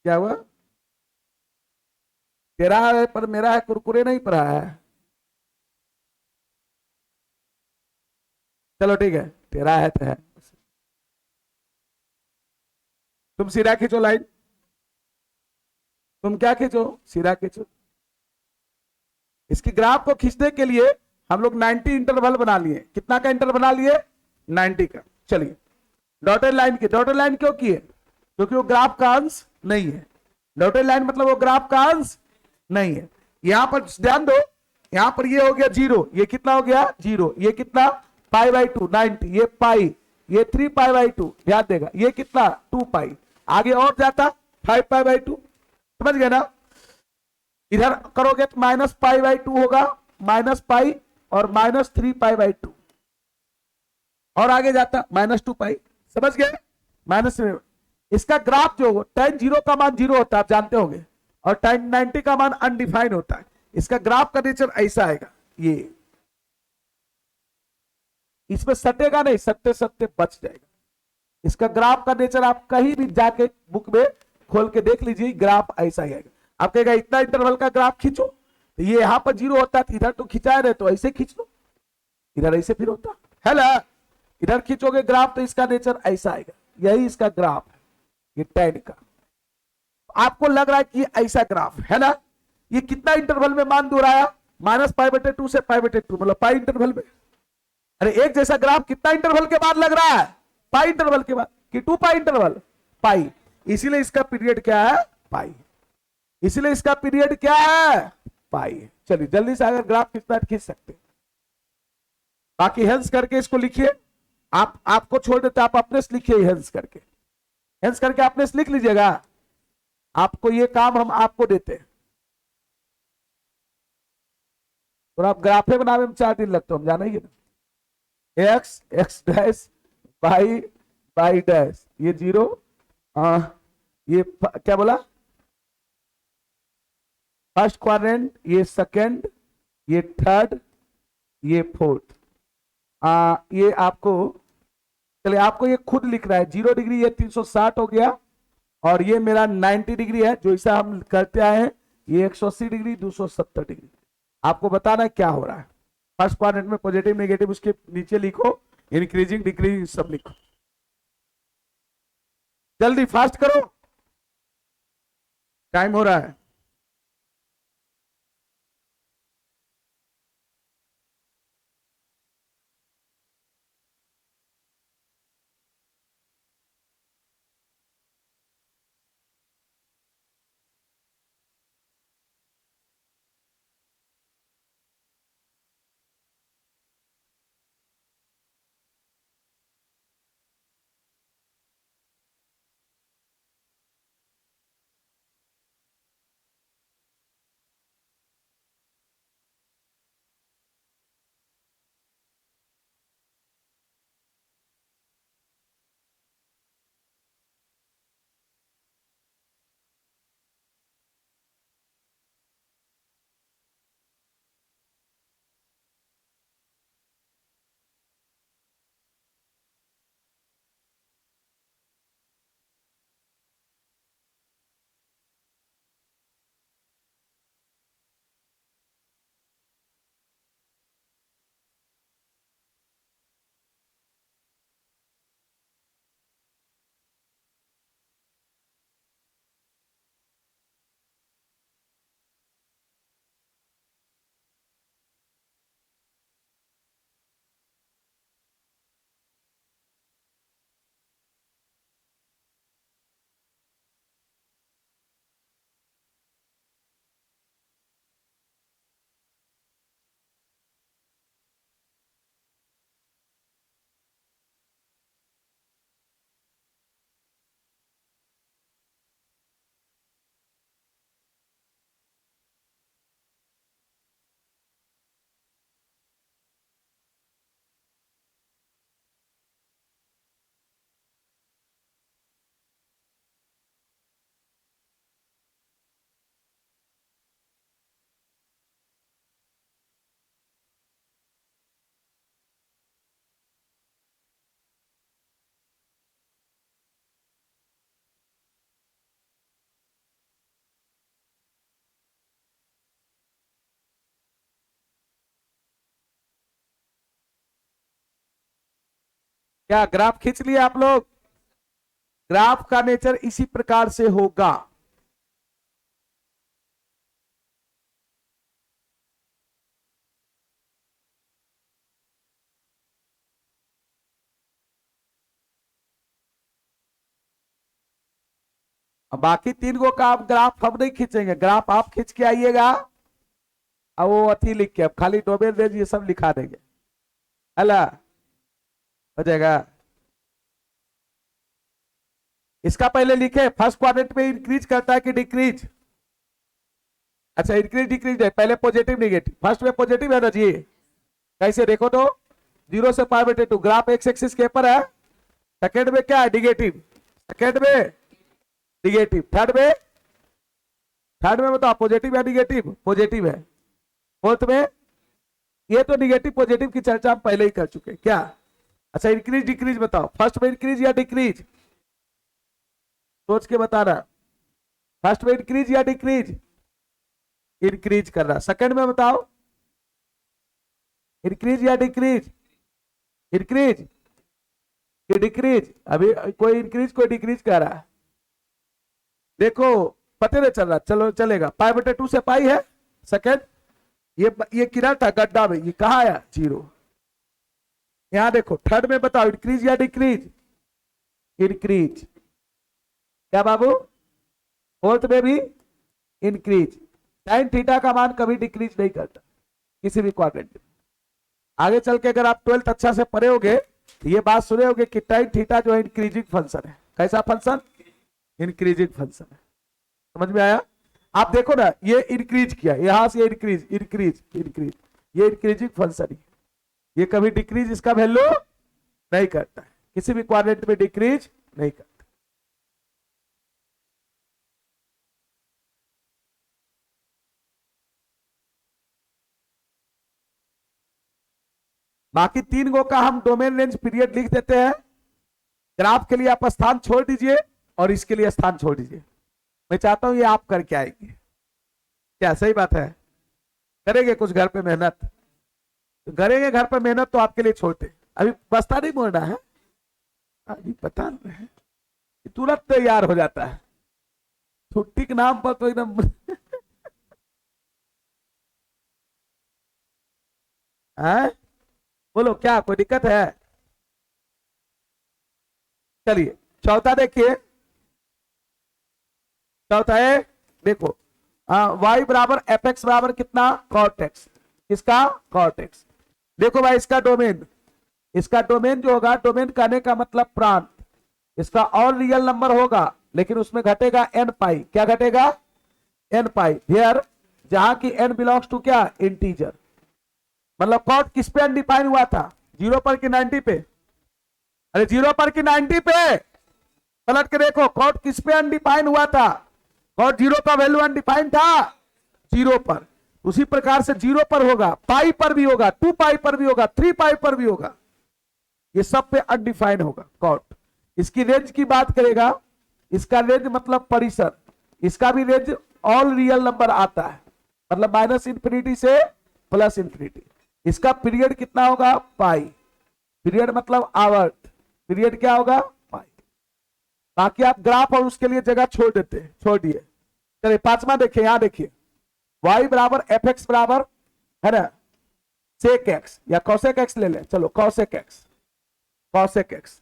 क्या हुआ? तेरा है पर मेरा है कुरकुरे नहीं पड़ा है। चलो ठीक है, तेरा है तो है। तुम सीधा खींचो लाइन, तुम क्या खींचो? सीधा खींचो। इसकी ग्राफ को खींचने के लिए हम लोग 90 इंटरवल बना लिए। कितना का इंटरवल बना लिए? 90 का। चलिए डॉटेड लाइन की, डॉटेड लाइन क्यों किए? क्योंकि वो ग्राफ का अंश नहीं है। डॉटेड लाइन मतलब वो ग्राफ का अंश नहीं है। यहां पर ध्यान दो, यहां पर ये हो गया 0, ये कितना हो गया? 0। ये कितना? पाई बाई 2, 90, ये पाई, ये 3 पाई बाई 2, ध्यान देगा, ये कितना? 2 पाई। आगे और जाता 5 पाई बाई 2, समझ गए ना? इधर करोगे तो माइनस पाई बाई 2 होगा, माइनस पाई और माइनस 3 पाई बाई 2, और आगे जाता माइनस 2 पाई, समझ गए? माइनस। इसका ग्राफ जो tan 0 का मान 0 होता है, आप जानते होंगे, और tan 90 का मान अनडिफाइंड होता है। इसका ग्राफ का नेचर ऐसा आएगा, ये इसमें सटेगा नहीं, सटते सटते बच जाएगा। इसका ग्राफ का नेचर आप कहीं भी जाके बुक में खोल के देख लीजिए, ग्राफ ऐसा ही आएगा। आप कहेगा इतना इंटरवल का ग्राफ खींचो, तो ये यहां पर 0 होता है, इधर तो खिंचाया रहे, तो ऐसे खींच लो, इधर ऐसे फिर होता है ना। इधर खींचोगे ग्राफ तो इसका नेचर ऐसा आएगा, यही इसका ग्राफ है, ये tan का। आपको लग रहा है कि ऐसा ग्राफ है ना। ये कितना इंटरवल में मान दोहराया? माइनस पाई बटे 2 से पाई बटे 2, मतलब पाई इंटरवल में। अरे एक जैसा ग्राफ कितना इंटरवल के बाद लग रहा है? पाई इंटरवल के बाद, कि 2 पाई इंटरवल? पाई। इसीलिए इसका पीरियड क्या है? पाई। इसलिए इसका पीरियड क्या है? पाई है। चलिए जल्दी से अगर ग्राफ खींचना है खींच सकते हैं, बाकी हेल्स करके इसको लिखिए। आपको छोड़ देते, आप अपने से लिखिए हेल्स करके, हेल्स करके अपने से लिख लीजिएगा। आपको ये काम हम आपको देते हैं, और आप ग्राफे बनाने में 4 दिन लगते हो, हम जाना ही है ना। X x dash y y dash, ये 0, ये क्या बोला, फर्स्ट क्वाड्रेंट, ये सेकंड, ये थर्ड, ये फोर्थ। ये आपको, चलिए आपको ये खुद लिख रहा है 0 डिग्री, ये 360 हो गया, और ये मेरा 90 डिग्री है, जो इसे हम करते आए हैं। ये 180 डिग्री, 270 डिग्री। आपको बताना है क्या हो रहा है। फर्स्ट क्वाड्रेंट में पॉजिटिव नेगेटिव, उसके नीचे लिखो इंक्रीजिंग डिक्रीजिंग सब लिखो। जल्दी फास्ट करो, टाइम हो रहा है। क्या ग्राफ खींच लिया आप लोग? ग्राफ का नेचर इसी प्रकार से होगा। बाकी 3 गो का आप ग्राफ हम नहीं खींचेंगे, ग्राफ आप खींच के आइएगा, और वो अथी लिख के खाली डोमेन रेंज ये सब लिखा देंगे, अला हो जाएगा। इसका पहले लिखे फर्स्ट क्वाड्रेंट में इंक्रीज करता है कि डिक्रीज। अच्छा इंक्रीज डिक्रीज है, पहले पॉजिटिव नेगेटिव, फर्स्ट में पॉजिटिव है ना जी, कैसे देखो तो 0 से π/2 ग्राफ एक्स एक्सिस के ऊपर है। सेकंड में क्या है, निगेटिव, सेकंड में निगेटिव, थर्ड में बताओ पॉजिटिव या निगेटिव, पॉजिटिव है। फोर्थ में ये तो निगेटिव पॉजिटिव की चर्चा हम पहले ही कर चुके क्या। अच्छा इंक्रीज डिक्रीज बताओ, फर्स्ट में इंक्रीज या डिक्रीज, सोच के बताना। फर्स्ट में इंक्रीज या डिक्रीज, इंक्रीज कर रहा। सेकंड में बताओ इंक्रीज या डिक्रीज, इंक्रीज कि डिक्रीज। अभी कोई इंक्रीज कोई डिक्रीज कर रहा है, देखो पता नहीं चल रहा, चलो चलेगा। π/2 से पाई है सेकंड, ये किधर था गड्ढा में, ये कहा आया 0। यहां देखो थर्ड में बताओ इंक्रीज या डिक्रीज, इंक्रीज। क्या बाबू, फोर्थ में भी इंक्रीज। टाइन थीटा का मान कभी डिक्रीज नहीं करता किसी भी क्वाड्रेंट में। आगे चल के अगर आप 12th अच्छा से पढ़े होगे तो ये बात सुने होगे कि टाइन थीटा जो है इंक्रीजिंग फंक्शन है। कैसा फंक्शन? इंक्रीजिंग फंक्शन है। समझ में आया? आप देखो ना, ये इंक्रीज किया, यहां से इंक्रीज इंक्रीज इंक्रीज, ये इंक्रीजिंग फंक्शन है, ये कभी डिक्रीज इसका वैल्यू नहीं करता है, किसी भी क्वाड्रेंट में डिक्रीज नहीं करता। बाकी 3 गो का हम डोमेन रेंज पीरियड लिख देते हैं। ग्राफ के लिए आप स्थान छोड़ दीजिए और इसके लिए स्थान छोड़ दीजिए। मैं चाहता हूं ये आप करके आएंगे। क्या सही बात है? करेंगे कुछ घर पे मेहनत? तो करेंगे घर पे मेहनत तो आपके लिए छोड़ते। अभी बस्ता नहीं मोड़ना है, अभी पता नहीं है, तुरंत तैयार हो जाता है छुट्टी के नाम पर तो एकदम है? बोलो क्या कोई दिक्कत है? चलिए चौथा देखिए, चौथा है देखो, y बराबर एफ एक्स बराबर कितना? Cot X. किसका? Cot X. देखो भाई इसका डोमेन, इसका डोमेन जो होगा, डोमेन कहने का मतलब प्रांत, इसका और रियल नंबर होगा लेकिन उसमें घटेगा एन पाई। क्या घटेगा? N pi. हियर जहां की एन बिलोंग्स टू क्या? इंटीजर। मतलब कॉट किस पे अनडिफाइन हुआ था? 0 पर कि 90 पे? अरे 0 पर कि 90 पे? पलट के देखो, कॉट किस पे अनडिफाइन हुआ था? कॉट 0 का वैल्यू अनडिफाइन था 0 पर। उसी प्रकार से 0 पर होगा, पाई पर भी होगा, 2 पाई पर भी होगा, 3 पाई पर भी होगा, ये सब पे अनडिफाइन होगा कॉट। इसकी रेंज की बात करेगा, इसका रेंज मतलब परिसर, इसका भी रेंज ऑल रियल नंबर आता है, मतलब -इंफिनिटी से +इंफिनिटी। इसका पीरियड कितना होगा? पाई। पीरियड मतलब आवर्त, पीरियड क्या होगा? पाई। बाकी आप ग्राफ और उसके लिए जगह छोड़ देते, छोड़ दिए। चलिए पांचवा देखिए, यहां देखिए, y बराबर एफ एक्स बराबर है ना सेक एक्स या कॉसेक एक्स ले लें। चलो कॉसेक एक्स, कॉसेक एक्स।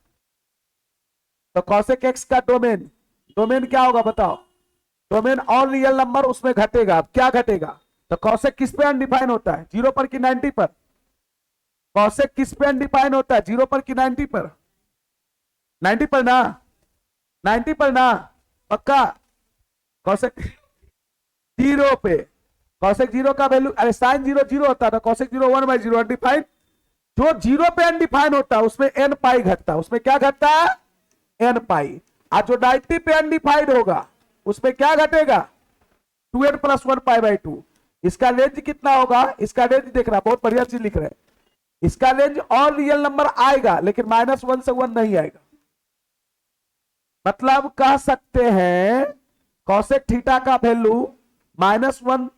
तो कॉसेक एक्स का डोमेन, डोमेन क्या होगा बताओ? डोमेन ऑल रियल नंबर, उसमें घटेगा। क्या घटेगा? तो कॉसेक किस पे अनडिफाइन होता है? 0 पर कि 90 पर? कॉसेक किस पे अनडिफाइन होता है? 0 पर कि 90 पर? 90 पर ना? 90 पर ना? पक्का? कॉसेक 0 पे। कॉसेक 0 का वैल्यू, अरे साइन 0 0 होता था, कॉसेक 0 1/0 अनडिफाइन। जो 0 पे अनडिफाइन होता है उसमें एन पाई घटता है। उसमें क्या घटता है? एन पाई। आज जो 90 पे अनडिफाइंड होगा उसमें क्या घटेगा? 2n + 1π/2। इसका रेंज कितना होगा? इसका रेंज देखना, बहुत बढ़िया चीज लिख रहे हैं। इसका रेंज और रियल नंबर आएगा लेकिन -1 से 1 नहीं आएगा। मतलब कह सकते हैं कॉसेक थीटा का वैल्यू -1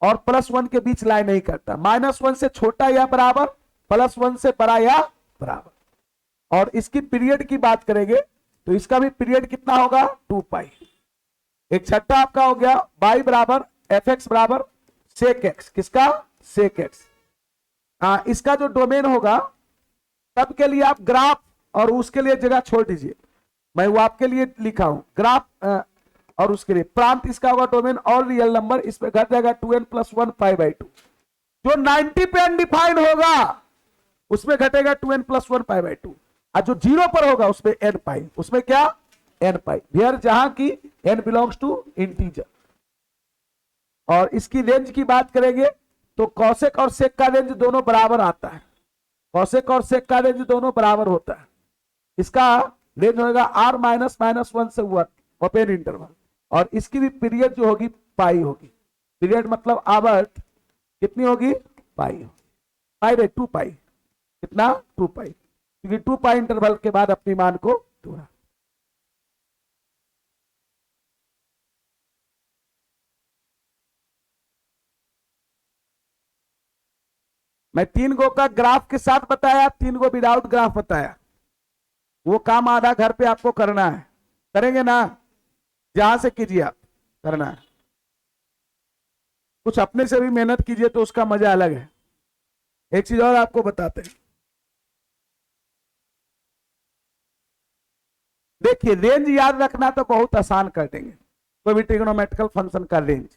और +1 के बीच लाई नहीं करता। -1 से छोटा या बराबर, +1 से बड़ा या बराबर। और इसकी पीरियड की बात करेंगे तो इसका भी पीरियड कितना होगा? 2 पाई। एक छठा आपका हो गया y बराबर एफ एक्स बराबर सेक एक्स। किसका? Sec x. इसका जो डोमेन होगा, तब के लिए आप ग्राफ और उसके लिए जगह छोड़ दीजिए, मैं वो आपके लिए लिखा हूं। ग्राफ और उसके लिए प्रांत, इसका होगा डोमेन और रियल नंबर, इसमें घट जाएगा 2n + 1π/2। जो 90 पे अनडिफाइंड होगा उसमें घटेगा 2n + 1π/2। और जो 0 पर होगा उसमें n पाई। उसमें क्या? n pi. हियर जहां की n बिलोंग्स टू इंटीजर। और इसकी रेंज की बात करेंगे तो कॉसेक और सेक का रेंज दोनों बराबर आता है। कॉसेक और सेक का रेंज दोनों बराबर होता है। इसका रेंज होगा r -1 से 1 ओपन इंटरवल। और इसकी भी पीरियड जो होगी पाई होगी। पीरियड मतलब आवर्त कितनी होगी? पाई। पाई रे 2 पाई। कितना? 2 पाई, क्योंकि 2 पाई इंटरवल के बाद अपनी मान को तोड़ा। मैं 3 गो का ग्राफ के साथ बताया, 3 गो विदाउट ग्राफ बताया। वो काम आधा घर पे आपको करना है, करेंगे ना? जहां से कीजिए आप, करना है। कुछ अपने से भी मेहनत कीजिए तो उसका मजा अलग है। एक चीज और आपको बताते हैं, देखिए रेंज याद रखना तो बहुत आसान कर देंगे, कोई भी ट्रिग्नोमेट्रिकल फंक्शन का रेंज।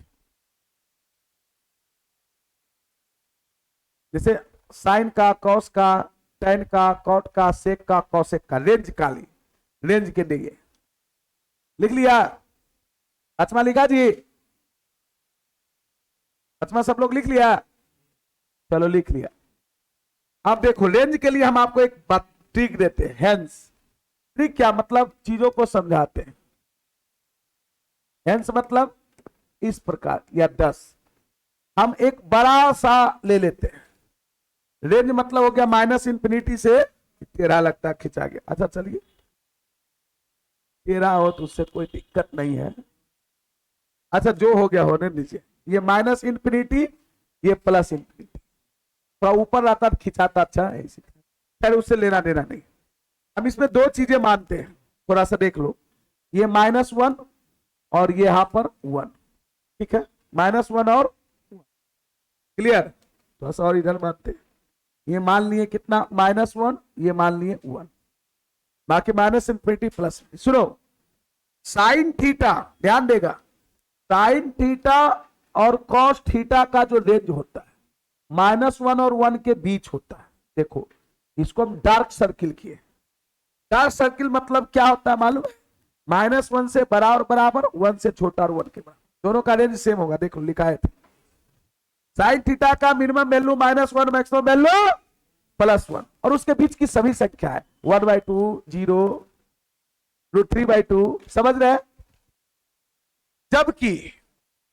जैसे साइन का, कॉस का, टेन का, कॉट का, सेक का, कॉसेक का, रेंज काली, रेंज के लिए लिख लिया। अचमा लिखा जी? अचमा सब लोग लिख लिया? चलो लिख लिया। अब देखो रेंज के लिए हम आपको एक बात ट्रिक देते हैं, हेंस। ट्रिक क्या मतलब? चीजों को समझाते हैं। हेंस मतलब इस प्रकार या 10। हम एक बड़ा सा ले लेते हैं। रेंज मतलब हो गया माइनस इंफिनिटी से 13 लगता है खिंचा गया। अच्छा चलिए 13 हो तो उससे कोई दिक्कत नहीं है। अच्छा जो हो गया होने दीजिए। ये माइनस इंफिनिटी, ये प्लस इंफिनिटी, थोड़ा ऊपर रहता तो खिंचाता अच्छा है, इसी खैर उससे लेना देना नहीं। हम इसमें दो चीजें मानते हैं, थोड़ा सा देख लो। ये -1 और ये यहां पर 1, ठीक है? -1 और क्लियर? थोड़ा सा और इधर मानते हैं। ये मान लिए कितना? -1, ये मान लिए 1, बाकी माइनस इंफिनिटी प्लस। सुनो, साइन थीटा, ध्यान देगा, साइन थीटा और कॉस थीटा का जो रेंज होता है -1 और 1 के बीच होता है। देखो इसको हम डार्क सर्किल किए। डार्क सर्किल मतलब क्या होता है मालूम है? -1 से बड़ा और बराबर, 1 से छोटा और 1 के बराबर, दोनों का रेंज सेम होगा। देखो लिखा है साइन थीटा का मिनिमम वैल्यू -1, मैक्सिमम वैल्यू +1, और उसके बीच की सभी संख्या है 1/2, 0, √3/2, समझ रहे हैं? जबकि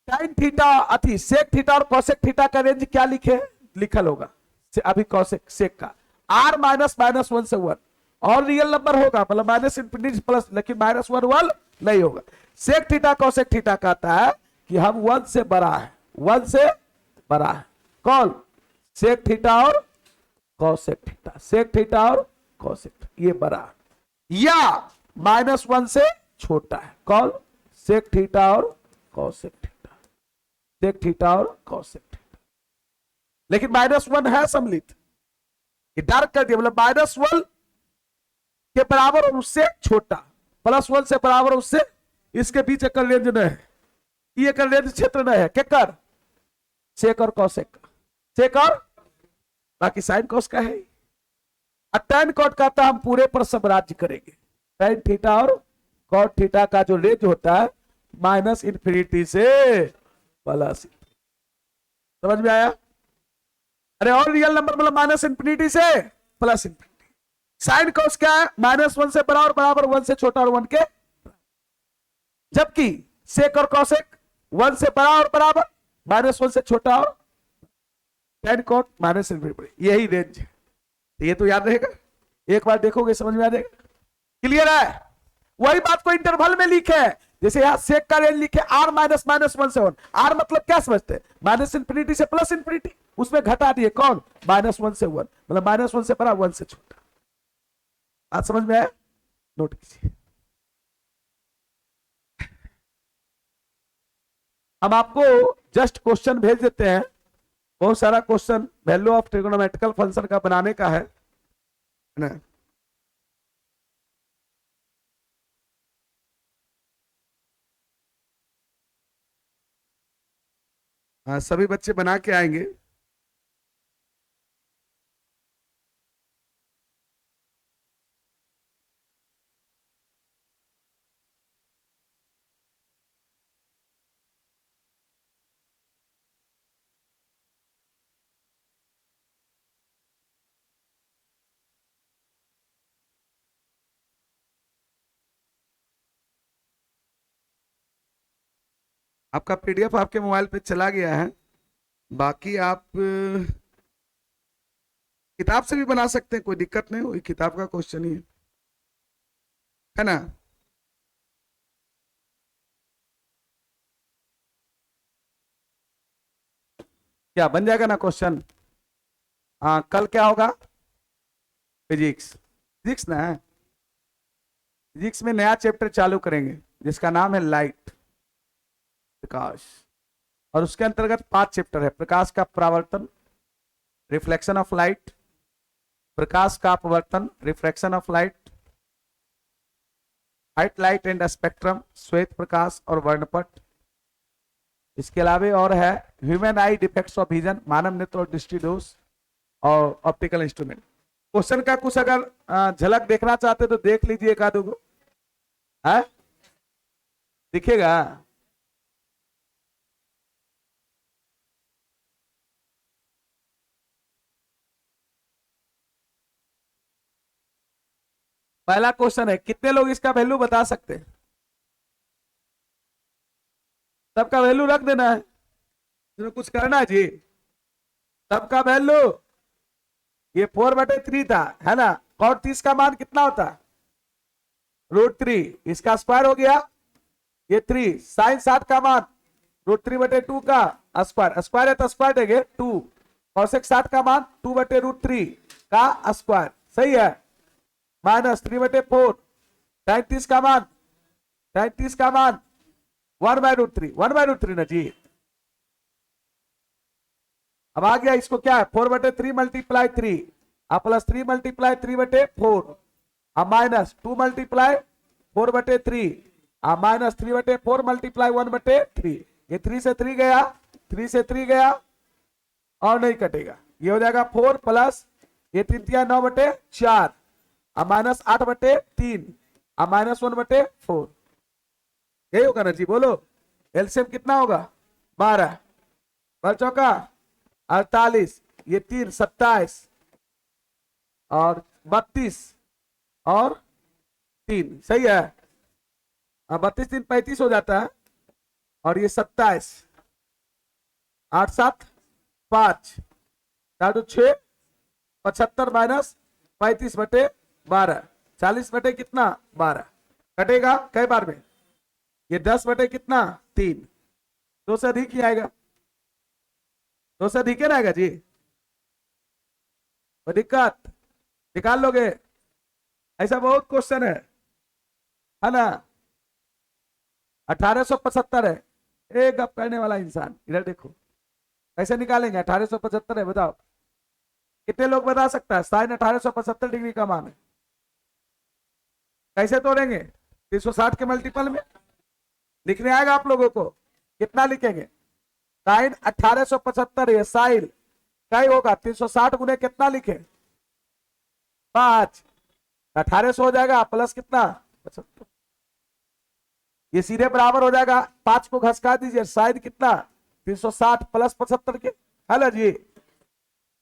साइन थीटा अथी सेक थीटा और कोसेक थीटा का रेंज क्या लिखे? लिखल होगा अभी कोसेक सेक का R-1 से 1, और रियल नंबर होगा मतलब माइनस इंफिनिटी प्लस, लेकिन -1 1 नहीं होगा। सेक थीटा कोसेक थीटा कहता है कि हम 1 से बड़ा है, 1 से बड़ा है। कौन? सेक थीटा और कोसेक थीटा, सेक थीटा और कोसेक, ये बड़ा है। या -1 से छोटा है। कौन? सेक थीटा और कोसेक थीटा, सेक थीटा और कोसेक थीटा। लेकिन -1 है सम्मिलित, ये डार्क कर दिया, मतलब -1 के बराबर और उससे छोटा, +1 से बराबर उससे, इसके बीच एक रेंज न है, ये एक रेंज क्षेत्र न है। क्या कर? सेक और कॉसेक का, सेक और बाकी साइन कॉस का है। टैन कॉट का हम पूरे पर सब राज्य करेंगे। साइन थीटा और कॉट थीटा का जो रेंज होता है माइनस इंफिनिटी से प्लस, समझ में आया? अरे और रियल नंबर मतलब माइनस इंफिनिटी से प्लस इंफिनिटी। साइन कॉस क्या है? -1 से बड़ा और बराबर, 1 से छोटा और 1 के, जबकि सेक और कॉसेक 1 से बड़ा और बराबर, -1 से छोटा और टैन कॉट माइनस इंफिनिटी, यही रेंज है। ये तो याद रहेगा, एक बार देखोगे समझ में आ जाएगा। क्लियर है? वही बात को इंटरवल में लिखे है, जैसे यहां सेक का रेंज लिखे R-1 से 1। R मतलब क्या समझते हैं? माइनस इंफिनिटी से प्लस इंफिनिटी, उसमें घटा दिए कौन? -1 से 1, मतलब -1 से बड़ा 1 से छोटा। आज समझ में आया? नोट कीजिए। हम आपको जस्ट क्वेश्चन भेज देते हैं, बहुत सारा question value of trigonometrical function का बनाने का है ना। हाँ सभी बच्चे बना के आएंगे। आपका पीडीएफ आपके मोबाइल पे चला गया है। बाकी आप किताब से भी बना सकते हैं, कोई दिक्कत नहीं हुई, किताब का क्वेश्चन ही है ना। क्या बन जाएगा ना क्वेश्चन? हाँ कल क्या होगा? फिजिक्स, फिजिक्स ना है। फिजिक्स में नया चैप्टर चालू करेंगे जिसका नाम है लाइट, प्रकाश, और उसके अंतर्गत 5 चैप्टर है। प्रकाश का परावर्तन, रिफ्लेक्शन ऑफ लाइट, प्रकाश का अपवर्तन, refraction of light, white light and spectrum, श्वेत प्रकाश और वर्णपट। इसके अलावा और है human eye defects of vision, मानव नेत्र और दृष्टि दोष, और ऑप्टिकल इंस्ट्रूमेंट। क्वेश्चन का कुछ अगर झलक देखना चाहते तो देख लीजिए एक आधो को, है दिखेगा। पहला क्वेश्चन है, कितने लोग इसका वैल्यू बता सकते हैं? सबका वैल्यू रख देना है, इसमें कुछ करना है जी। सबका वैल्यू ये 4/3 था, है ना। कॉट 30 का मान कितना होता है? √3, इसका स्क्वायर हो गया ये 3। साइन 60 का मान √3/2 का स्क्वायर, स्क्वायर है तो स्क्वायर देंगे 2। कॉसेक 60 का मान 2/√3 का स्क्वायर, सही है। -3/4। 33 का मान 1/√3, 1/√3 ना जी। अब आ गया इसको क्या है, 4/3 multiply 3 plus 3 multiply 3/4 -2 multiply 4/3 -3/4 multiply 1/3। ये 3 से 3 गया, 3 से 3 गया और नहीं कटेगा। ये हो जाएगा 4 प्लस ये 3 9/4 -8/3 -1/4। यही होगा ना जी, बोलो। एलसीएम कितना होगा? 12 बल चौका 48, ये 3 27 और 32 और 3, सही है। 32 3 35 हो जाता है और ये 27, 8 7 5 4 6 75 -35/12 40 कितना 12 कटेगा कई बार में? ये 10 कितना 3, 2 से अधिक ही आएगा, 2 से अधिक है ना आएगा जी। कोई दिक्कत? निकाल लोगे? ऐसा बहुत क्वेश्चन है ना। 1875 है। एक गप करने वाला इंसान, इधर देखो कैसे निकालेंगे। 1875 है, बताओ कितने लोग बता सकता है? साइन 1875 डिग्री का मान है। कैसे तोड़ेंगे? 360 के मल्टीपल में लिखने आएगा आप लोगों को। कितना लिखेंगे? साइन 1875 है, साइन क्या होगा 360 गुने कितना लिखे 5, 1800 हो जाएगा प्लस कितना 75। ये सीधे बराबर हो जाएगा, 5 को घसका दीजिए, साइन कितना 360 प्लस 75 के, है ना जी।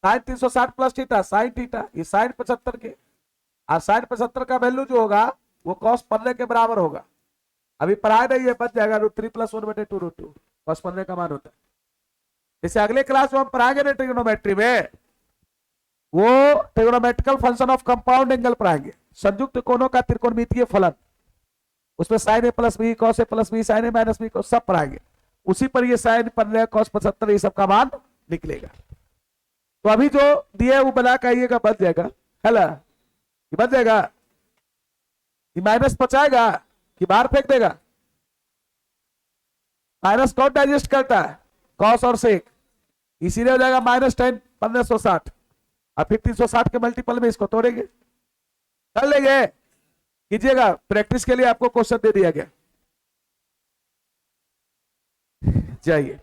Sine 360 plus theta sine theta, ये साइन 75 के। और साइन 75 का वैल्यू जो होगा वो कॉस 15 के बराबर होगा। अभी पढ़ाई नहीं है, बच जाएगा √3 + 1/2 √2 कॉस 15 का मान होता है। जैसे अगले क्लास में हम पढ़ाएंगे ना ट्रिग्नोमेट्री में, वो trigonometrical function of compound angle पढ़ाएंगे, संयुक्त कोणों का त्रिकोणमितीय फलन। उसमें sine A + B cos A + B sine A - B को सब पढ़ाएंगे। उसी पर ये साइन 15 कॉस 75 ये सब का मान निकलेगा। तो अभी जो दिए वो बना के आइएगा, बच जाएगा, है ना। ये बच जाएगा, ये माइनस बचाएगा कि बाहर फेंक देगा? माइनस कौन डाइजेस्ट करता है? कॉस और सेक। इसीलिए हो जाएगा -10 1560 और फिर 360 के मल्टीपल में इसको तोड़ेंगे। कर लेंगे, कीजिएगा। प्रैक्टिस के लिए आपको क्वेश्चन दे दिया गया, जाइए।